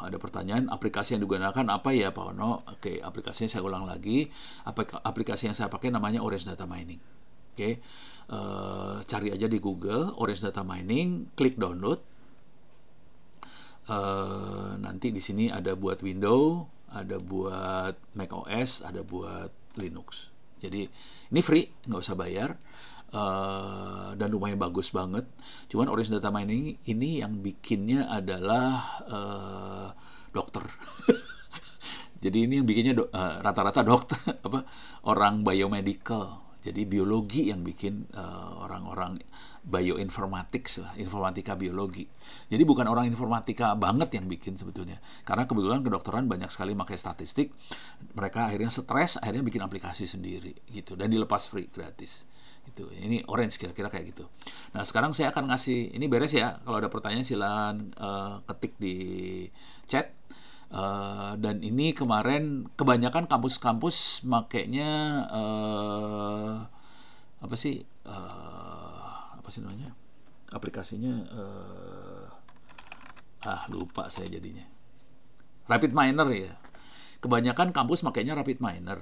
ada pertanyaan, aplikasi yang digunakan apa ya Pak Ono? Oke, aplikasinya saya ulang lagi. Aplikasi yang saya pakai namanya Orange Data Mining. Oke, cari aja di Google Orange Data Mining, klik download. Nanti di sini ada buat Windows, ada buat Mac OS, ada buat Linux. Jadi ini free, nggak usah bayar, dan lumayan bagus banget. Cuman Orange Data Mining ini yang bikinnya adalah dokter. Jadi ini yang bikinnya rata-rata dokter, orang biomedical. Jadi biologi yang bikin orang-orang bioinformatics lah, informatika biologi. Jadi bukan orang informatika banget yang bikin sebetulnya. Karena kebetulan kedokteran banyak sekali pakai statistik. Mereka akhirnya stres, akhirnya bikin aplikasi sendiri gitu, dan dilepas free, gratis. Gitu. Ini Orange kira-kira kayak gitu. Nah, sekarang saya akan ngasih, ini beres ya. Kalau ada pertanyaan silakan ketik di chat. Dan ini kemarin kebanyakan kampus-kampus makainya apa sih namanya aplikasinya, lupa saya jadinya, Rapid Miner ya. Kebanyakan kampus makainya Rapid Miner.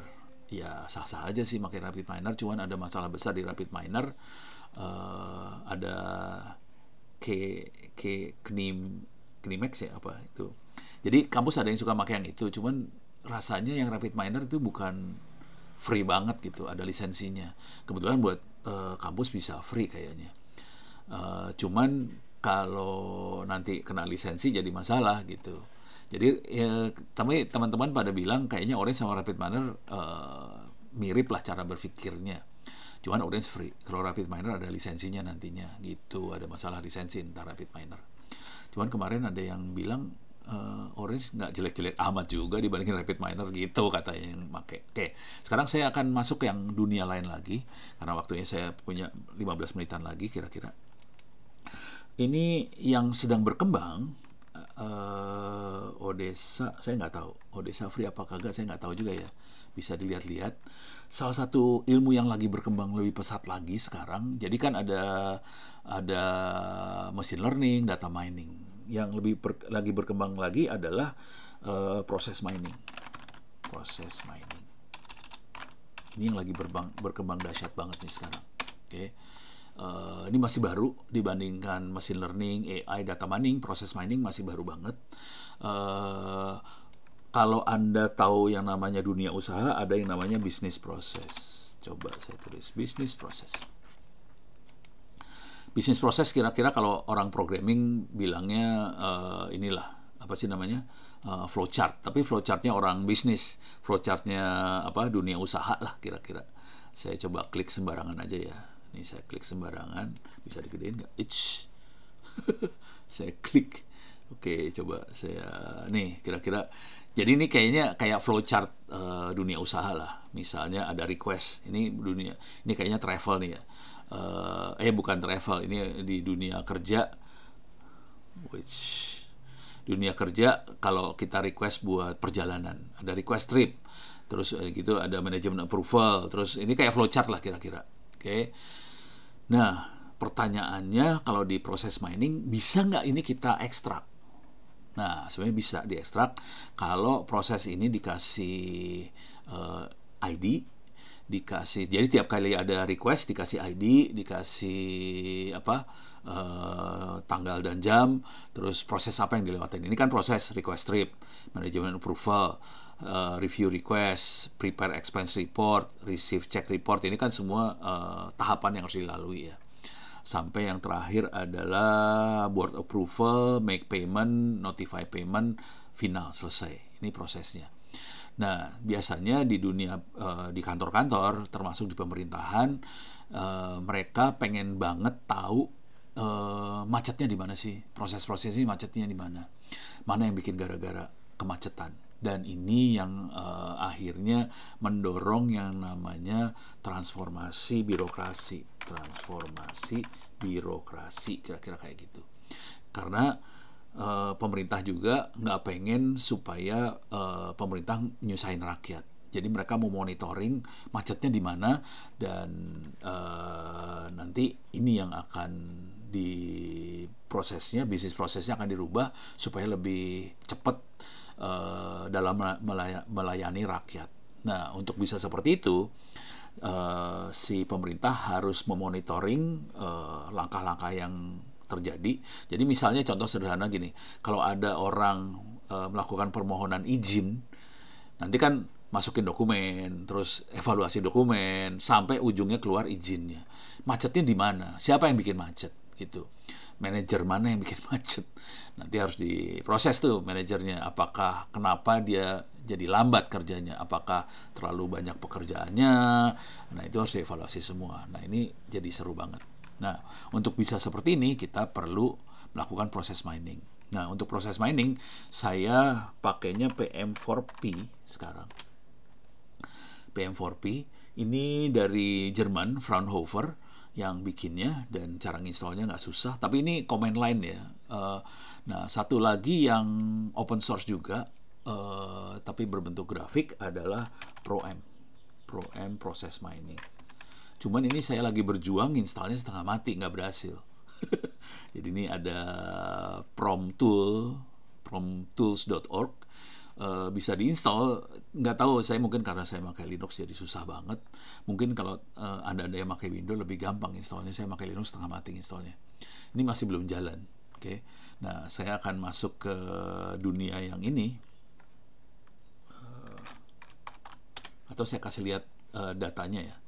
Ya sah-sah aja sih pakai Rapid Miner, cuman ada masalah besar di Rapid Miner. Ada Knimex ya apa itu. Jadi kampus ada yang suka pakai yang itu, cuman rasanya yang Rapid Miner itu bukan free banget gitu, ada lisensinya. Kebetulan buat kampus bisa free kayaknya. Cuman kalau nanti kena lisensi jadi masalah gitu. Jadi teman-teman pada bilang kayaknya Orange sama Rapid Miner mirip lah cara berpikirnya. Cuman Orange free. Kalau Rapid Miner ada lisensinya nantinya gitu, ada masalah lisensi antara Rapid Miner. Cuman kemarin ada yang bilang Orange nggak jelek-jelek amat juga dibandingin Rapid Miner gitu katanya yang pakai. Oke, sekarang saya akan masuk ke yang dunia lain lagi karena waktunya saya punya 15 menitan lagi kira-kira. Ini yang sedang berkembang, Odessa, saya nggak tahu Odessa free apa kagak, saya nggak tahu juga ya. Bisa dilihat-lihat. Salah satu ilmu yang lagi berkembang lebih pesat lagi sekarang. Jadi kan ada machine learning, data mining. Yang lagi berkembang lagi adalah proses mining. Proses mining. Ini yang lagi berkembang dahsyat banget nih sekarang. Oke. Ini masih baru dibandingkan machine learning, AI, data mining, proses mining masih baru banget. Kalau Anda tahu yang namanya dunia usaha, ada yang namanya business process. Coba saya tulis business process. Business process kira-kira kalau orang programming bilangnya inilah apa sih namanya flowchart. Tapi flowchartnya orang bisnis, flowchartnya dunia usaha lah kira-kira. Saya coba klik sembarangan aja ya. Ini saya klik sembarangan, bisa digedein nggak? Saya klik. Oke, coba saya nih kira-kira. Jadi ini kayaknya kayak flowchart dunia usaha lah. Misalnya ada request. Ini kayaknya travel nih ya. Bukan travel, ini di dunia kerja. Dunia kerja kalau kita request buat perjalanan, ada request trip, terus gitu ada manajemen approval, terus ini kayak flowchart lah kira-kira. Oke. Nah, pertanyaannya kalau di proses mining bisa nggak ini kita ekstrak? Nah, sebenarnya bisa diekstrak kalau proses ini dikasih ID, dikasih, jadi tiap kali ada request dikasih ID, dikasih tanggal dan jam, terus proses apa yang dilewatin. Ini kan proses request trip, management approval, review request, prepare expense report, receive check report. Ini kan semua tahapan yang harus dilalui ya. Sampai yang terakhir adalah board approval, make payment, notify payment, final, selesai. Ini prosesnya. Nah, biasanya di dunia di kantor-kantor, termasuk di pemerintahan, mereka pengen banget tahu macetnya di mana sih, proses-proses ini macetnya di mana, mana yang bikin gara-gara kemacetan. Dan ini yang akhirnya mendorong yang namanya transformasi birokrasi, kira-kira kayak gitu. Karena pemerintah juga nggak pengen supaya pemerintah nyusahin rakyat. Jadi mereka mau monitoring macetnya di mana, dan nanti ini yang akan bisnis prosesnya akan dirubah supaya lebih cepat dalam melayani rakyat. Nah, untuk bisa seperti itu, si pemerintah harus memonitoring langkah-langkah yang terjadi. Jadi misalnya contoh sederhana gini, kalau ada orang melakukan permohonan izin, nanti kan masukin dokumen, terus evaluasi dokumen, sampai ujungnya keluar izinnya. Macetnya di mana? Siapa yang bikin macet? Gitu. Manajer mana yang bikin macet? Nanti harus diproses tuh manajernya. Apakah kenapa dia jadi lambat kerjanya? Apakah terlalu banyak pekerjaannya? Nah, itu harus dievaluasi semua. Nah, ini jadi seru banget. Nah, untuk bisa seperti ini kita perlu melakukan proses mining. Nah, untuk proses mining saya pakainya PM4P sekarang. PM4P ini dari Jerman, Fraunhofer yang bikinnya, dan cara nginstallnya nggak susah. Tapi ini command line ya. Nah, satu lagi yang open source juga, tapi berbentuk grafik adalah ProM Process Mining. Cuman ini saya lagi berjuang, installnya setengah mati, nggak berhasil. Jadi ini ada promtools.org, bisa diinstal. Nggak tahu, saya mungkin karena saya pakai Linux jadi susah banget. Mungkin kalau ada yang pakai Windows lebih gampang installnya. Saya pakai Linux setengah mati installnya. Ini masih belum jalan. Oke. Nah, saya akan masuk ke dunia yang ini, atau saya kasih lihat datanya ya.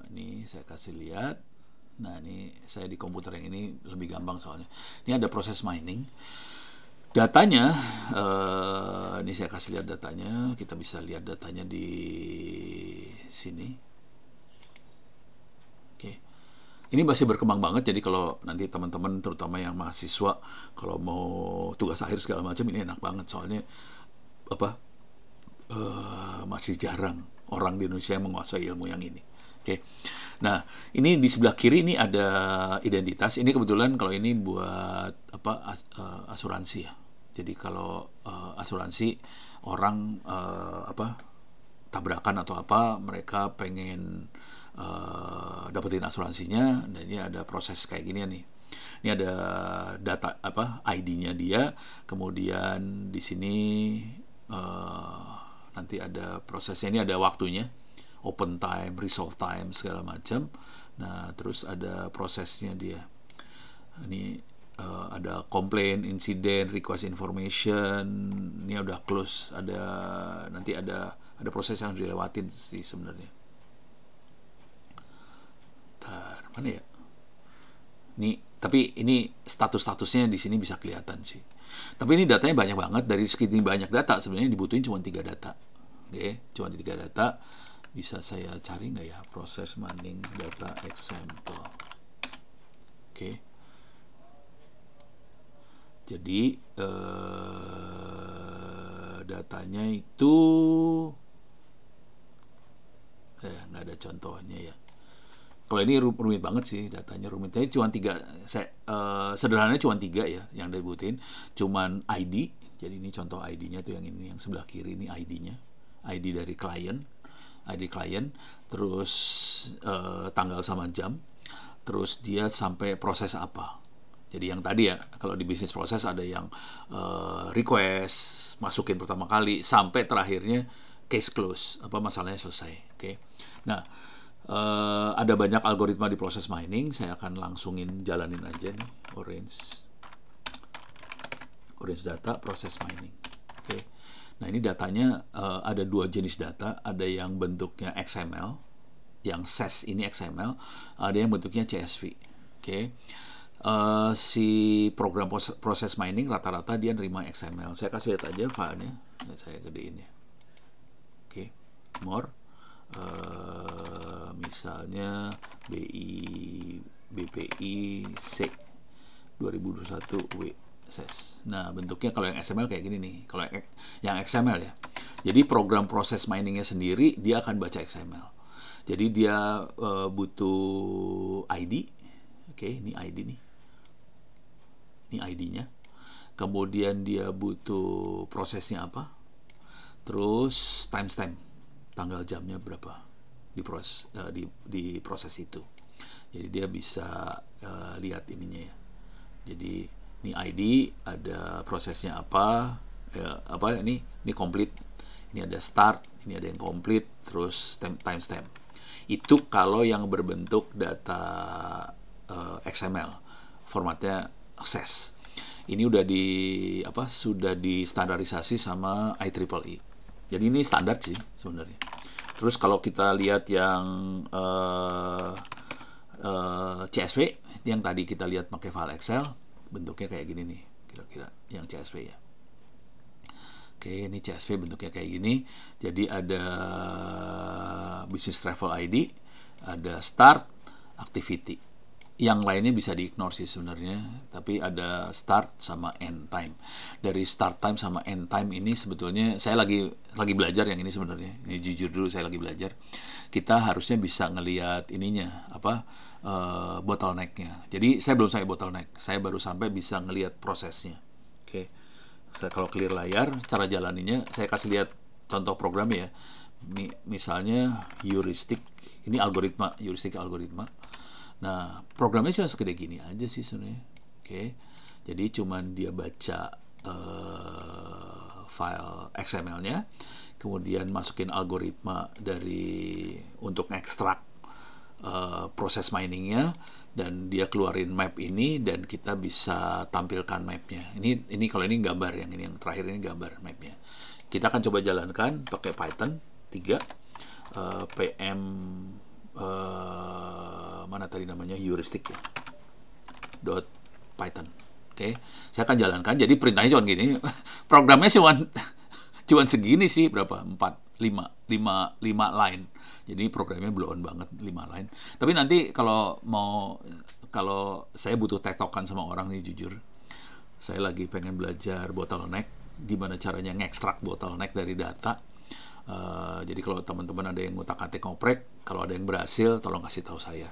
Ini saya kasih lihat. Nah, ini saya di komputer yang ini lebih gampang soalnya. Ini ada proses mining. Datanya, ini saya kasih lihat datanya. Kita bisa lihat datanya di sini. Oke. Ini masih berkembang banget. Jadi kalau nanti teman-teman, terutama yang mahasiswa, kalau mau tugas akhir segala macam, ini enak banget. Soalnya masih jarang orang di Indonesia yang menguasai ilmu yang ini. Oke. Nah, ini di sebelah kiri ini ada identitas. Ini kebetulan kalau ini buat asuransi ya. Jadi kalau asuransi orang tabrakan atau apa, mereka pengen dapetin asuransinya. Dan ini ada proses kayak gini nih. Ini ada data ID-nya dia. Kemudian di sini nanti ada prosesnya. Ini ada waktunya. Open time, resolve time, segala macam. Nah, terus ada prosesnya dia. Ini ada complaint, incident, request information. Ini udah close. Nanti ada proses yang dilewatin sih sebenarnya. Mana ya? Tapi ini status-statusnya di sini bisa kelihatan sih. Tapi ini datanya banyak banget. Dari segini banyak data sebenarnya dibutuhin cuma 3 data. Oke, cuma 3 data. Bisa saya cari nggak ya, proses mining data example. Oke. Jadi datanya itu nggak ada contohnya ya. Kalau ini rumit banget sih, datanya rumit. Jadi cuma 3, sederhananya cuma 3 ya yang dibutuhin. Cuman ID. Jadi ini contoh ID-nya tuh yang ini, yang sebelah kiri ini ID-nya. ID dari klien, terus tanggal sama jam, terus dia sampai proses apa. Jadi yang tadi ya, kalau di bisnis proses ada yang request, masukin pertama kali, sampai terakhirnya case close, masalahnya selesai. Oke. Nah, ada banyak algoritma di proses mining, saya akan langsungin jalanin aja nih, orange data, proses mining. Oke. Nah, ini datanya ada 2 jenis data, ada yang bentuknya XML, yang SAS ini XML, ada yang bentuknya CSV. Oke. Si program proses mining rata-rata dia nerima XML. Saya kasih lihat aja filenya, saya gedein ya. Oke, more, misalnya BPI C 2021 W ses. Nah, bentuknya kalau yang XML kayak gini nih. Kalau yang XML ya. Jadi program proses miningnya sendiri dia akan baca XML. Jadi dia butuh ID. Oke, ini ID nih. Ini ID-nya. Kemudian dia butuh prosesnya apa. Terus timestamp, tanggal jamnya berapa di proses itu. Jadi dia bisa lihat ininya ya. Jadi ini ID, ada prosesnya apa ini complete. Ini ada start, ini ada yang complete, terus timestamp. Itu kalau yang berbentuk data XML, formatnya SAS. Ini udah sudah distandarisasi sama IEEE. Jadi ini standar sih sebenarnya. Terus kalau kita lihat yang CSV, yang tadi kita lihat pakai file Excel, bentuknya kayak gini nih, kira-kira yang CSV ya. Oke, ini CSV bentuknya kayak gini. Jadi ada business travel ID, ada start, activity. Yang lainnya bisa di-ignore sih sebenarnya, tapi ada start sama end time. Dari start time sama end time ini sebetulnya saya lagi belajar yang ini sebenarnya. Ini jujur dulu, saya lagi belajar. Kita harusnya bisa ngelihat ininya bottleneck-nya. Jadi saya belum sampai bottleneck, saya baru sampai bisa ngelihat prosesnya. Oke. Saya kalau clear layar, cara jalaninya saya kasih lihat contoh programnya ya. Misalnya heuristic, ini heuristic algoritma. Nah, programnya cuma segede gini aja sih sebenarnya. Oke. Jadi cuman dia baca file XML-nya, kemudian masukin algoritma untuk ekstrak proses miningnya, dan dia keluarin map ini, dan kita bisa tampilkan mapnya. Ini kalau ini gambar, yang terakhir ini gambar mapnya. Kita akan coba jalankan pakai Python 3 PM mana tadi namanya, heuristic ya, .python. Oke, saya akan jalankan. Jadi perintahnya cuma gini. Programnya cuma segini sih, berapa? 5 line. Jadi programnya blow on banget, 5 line. Tapi nanti kalau saya butuh tektokan sama orang nih, jujur, saya lagi pengen belajar bottleneck, gimana caranya ngekstrak bottleneck dari data. Jadi kalau teman-teman ada yang ngutak-atik ngoprek, kalau ada yang berhasil, tolong kasih tahu saya.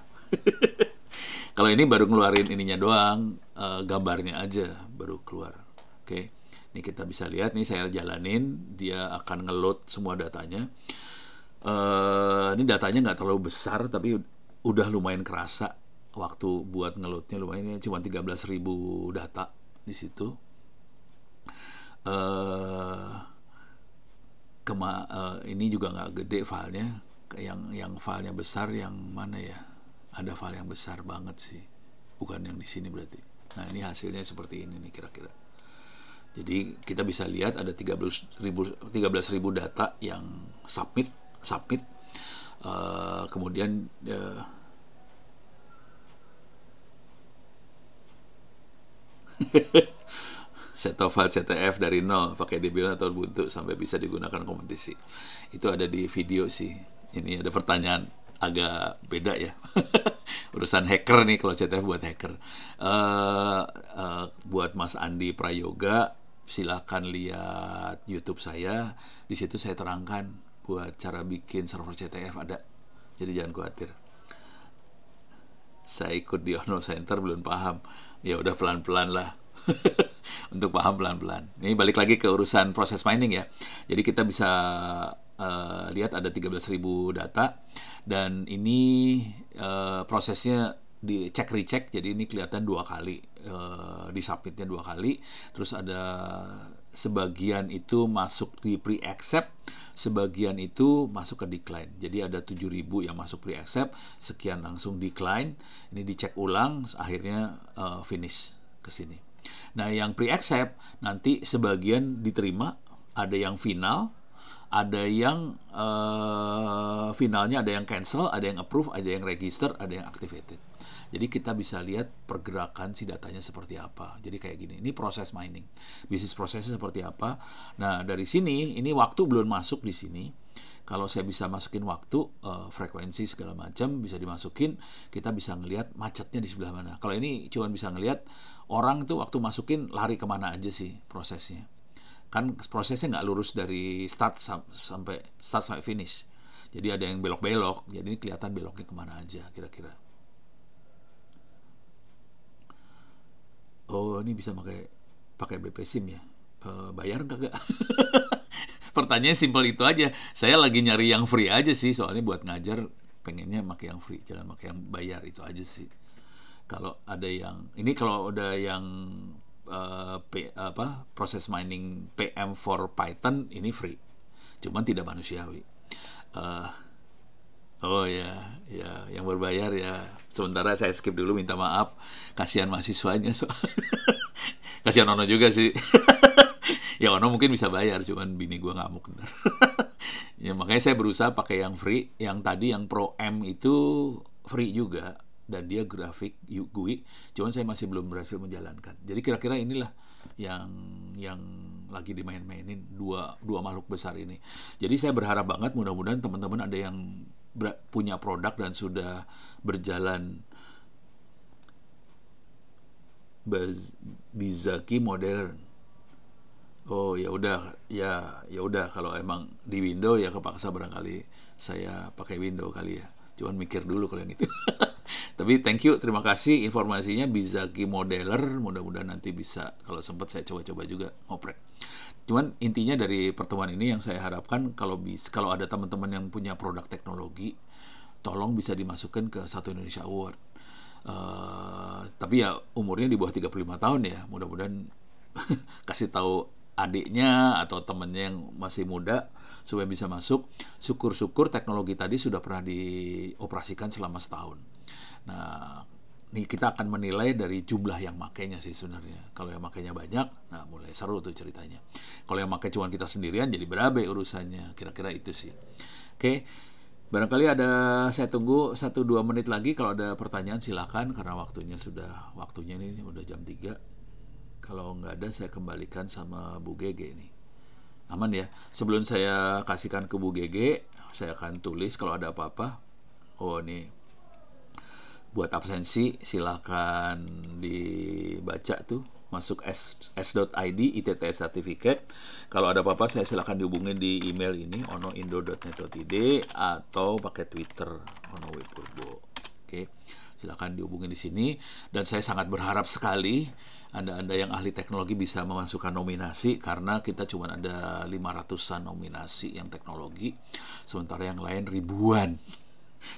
Kalau ini baru ngeluarin ininya doang, gambarnya aja baru keluar. Oke, ini kita bisa lihat nih, saya jalanin, dia akan ngeload semua datanya. Ini datanya nggak terlalu besar, tapi udah lumayan kerasa waktu buat ngeloadnya, lumayan, cuma 13.000 data di situ. Ini juga nggak gede filenya. Yang filenya besar yang mana ya? Ada file yang besar banget sih, bukan yang di sini berarti. Nah, ini hasilnya seperti ini nih kira-kira. Jadi kita bisa lihat ada 13.000 data yang submit. Kemudian set of file CTF dari 0 pakai Debian atau Ubuntu sampai bisa digunakan kompetisi. Itu ada di video sih. Ini ada pertanyaan agak beda ya. Urusan hacker nih, kalau CTF buat hacker. Buat Mas Andi Prayoga, silakan lihat YouTube saya. Di situ saya terangkan buat cara bikin server CTF ada. Jadi jangan khawatir. Saya ikut di Ono Center belum paham. Ya udah pelan-pelan lah. Untuk paham pelan-pelan. Ini balik lagi ke urusan proses mining ya. Jadi kita bisa lihat ada 13.000 data, dan ini prosesnya di cek recheck, jadi ini kelihatan 2 kali, di submitnya 2 kali, terus ada sebagian itu masuk di pre-accept, sebagian itu masuk ke decline. Jadi ada 7.000 yang masuk pre-accept, sekian langsung decline. Ini dicek ulang, akhirnya finish ke sini. Nah, yang pre-accept nanti sebagian diterima, ada yang final, ada yang finalnya ada yang cancel, ada yang approve, ada yang register, ada yang activated. Jadi kita bisa lihat pergerakan si datanya seperti apa. Jadi kayak gini, ini proses mining. Bisnis prosesnya seperti apa. Nah, dari sini, ini waktu belum masuk di sini. Kalau saya bisa masukin waktu, frekuensi segala macam bisa dimasukin, kita bisa ngelihat macetnya di sebelah mana. Kalau ini cuma bisa ngelihat orang tuh waktu masukin lari kemana aja sih prosesnya. Kan prosesnya nggak lurus dari start sampai finish. Jadi ada yang belok-belok, jadi ini kelihatan beloknya kemana aja kira-kira. Oh, ini bisa pakai BP SIM ya? Bayar nggak? Pertanyaannya simpel itu aja. Saya lagi nyari yang free aja sih, soalnya buat ngajar pengennya pakai yang free, jangan pakai yang bayar, itu aja sih. Kalau ada yang ini, kalau ada yang proses mining PM for Python, ini free, cuman tidak manusiawi. Oh ya, yang berbayar ya. Sementara saya skip dulu, minta maaf. Kasihan mahasiswanya, kasihan Ono juga sih. Ya Ono mungkin bisa bayar, cuman bini gue ngamuk ntar. Ya makanya saya berusaha pakai yang free. Yang tadi yang Pro M itu free juga, dan dia grafik GUI, cuman saya masih belum berhasil menjalankan. Jadi kira-kira inilah yang lagi dimain-mainin dua makhluk besar ini. Jadi saya berharap banget, mudah-mudahan teman-teman ada yang punya produk dan sudah berjalan Bizaki modern. Oh ya udah kalau emang di Windows ya kepaksa barangkali saya pakai Windows kali ya. Cuman mikir dulu kalau yang itu. Tapi thank you, terima kasih informasinya, Bizaki Modeler. Mudah-mudahan nanti bisa, kalau sempat saya coba-coba juga ngoprek. Cuman intinya dari pertemuan ini yang saya harapkan, kalau ada teman-teman yang punya produk teknologi, tolong bisa dimasukkan ke Satu Indonesia Award. Tapi ya umurnya di bawah 35 tahun ya. Mudah-mudahan kasih tahu adiknya atau temennya yang masih muda supaya bisa masuk. Syukur-syukur teknologi tadi sudah pernah dioperasikan selama setahun. Nah, ini kita akan menilai dari jumlah yang makainya sih sebenarnya. Kalau yang makainya banyak, nah mulai seru tuh ceritanya. Kalau yang makai cuma kita sendirian, jadi berabe urusannya. Kira-kira itu sih. Oke, barangkali saya tunggu 1-2 menit lagi. Kalau ada pertanyaan silakan, karena waktunya ini udah jam 3. Kalau nggak ada, saya kembalikan sama Bu Gege nih. Aman ya? Sebelum saya kasihkan ke Bu Gege, saya akan tulis kalau ada apa-apa. Oh, nih. Buat absensi, silakan dibaca tuh. Masuk s.id, ITTS Certificate. Kalau ada apa-apa, saya silakan dihubungin di email ini, ono.indo.net.id, atau pakai Twitter, Ono W Purbo. Oke, silakan dihubungin di sini. Dan saya sangat berharap sekali Anda yang ahli teknologi bisa memasukkan nominasi, karena kita cuma ada 500-an nominasi yang teknologi, sementara yang lain ribuan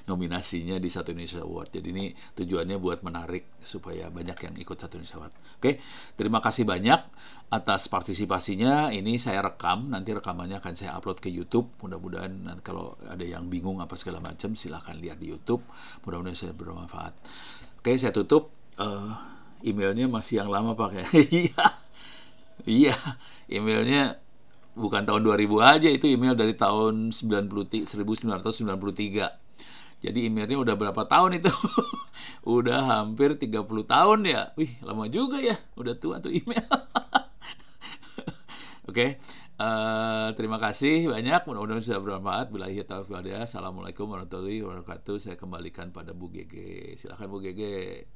nominasinya di Satu Indonesia Award. Jadi ini tujuannya buat menarik supaya banyak yang ikut Satu Indonesia Award. Oke, terima kasih banyak atas partisipasinya. Ini saya rekam, nanti rekamannya akan saya upload ke YouTube. Mudah-mudahan kalau ada yang bingung apa segala macam, silahkan lihat di YouTube. Mudah-mudahan saya bermanfaat. Oke, saya tutup. Emailnya masih yang lama pakai. Iya, emailnya bukan tahun 2000 aja, itu email dari tahun 1993. Jadi emailnya udah berapa tahun itu? Udah hampir 30 tahun ya. Wih, lama juga ya. Udah tua tuh email. Oke. Terima kasih banyak. Mudah-mudahan sudah bermanfaat. Billahi taufiq wal hidayah. Assalamualaikum warahmatullahi wabarakatuh. Saya kembalikan pada Bu Gege. Silakan Bu Gege.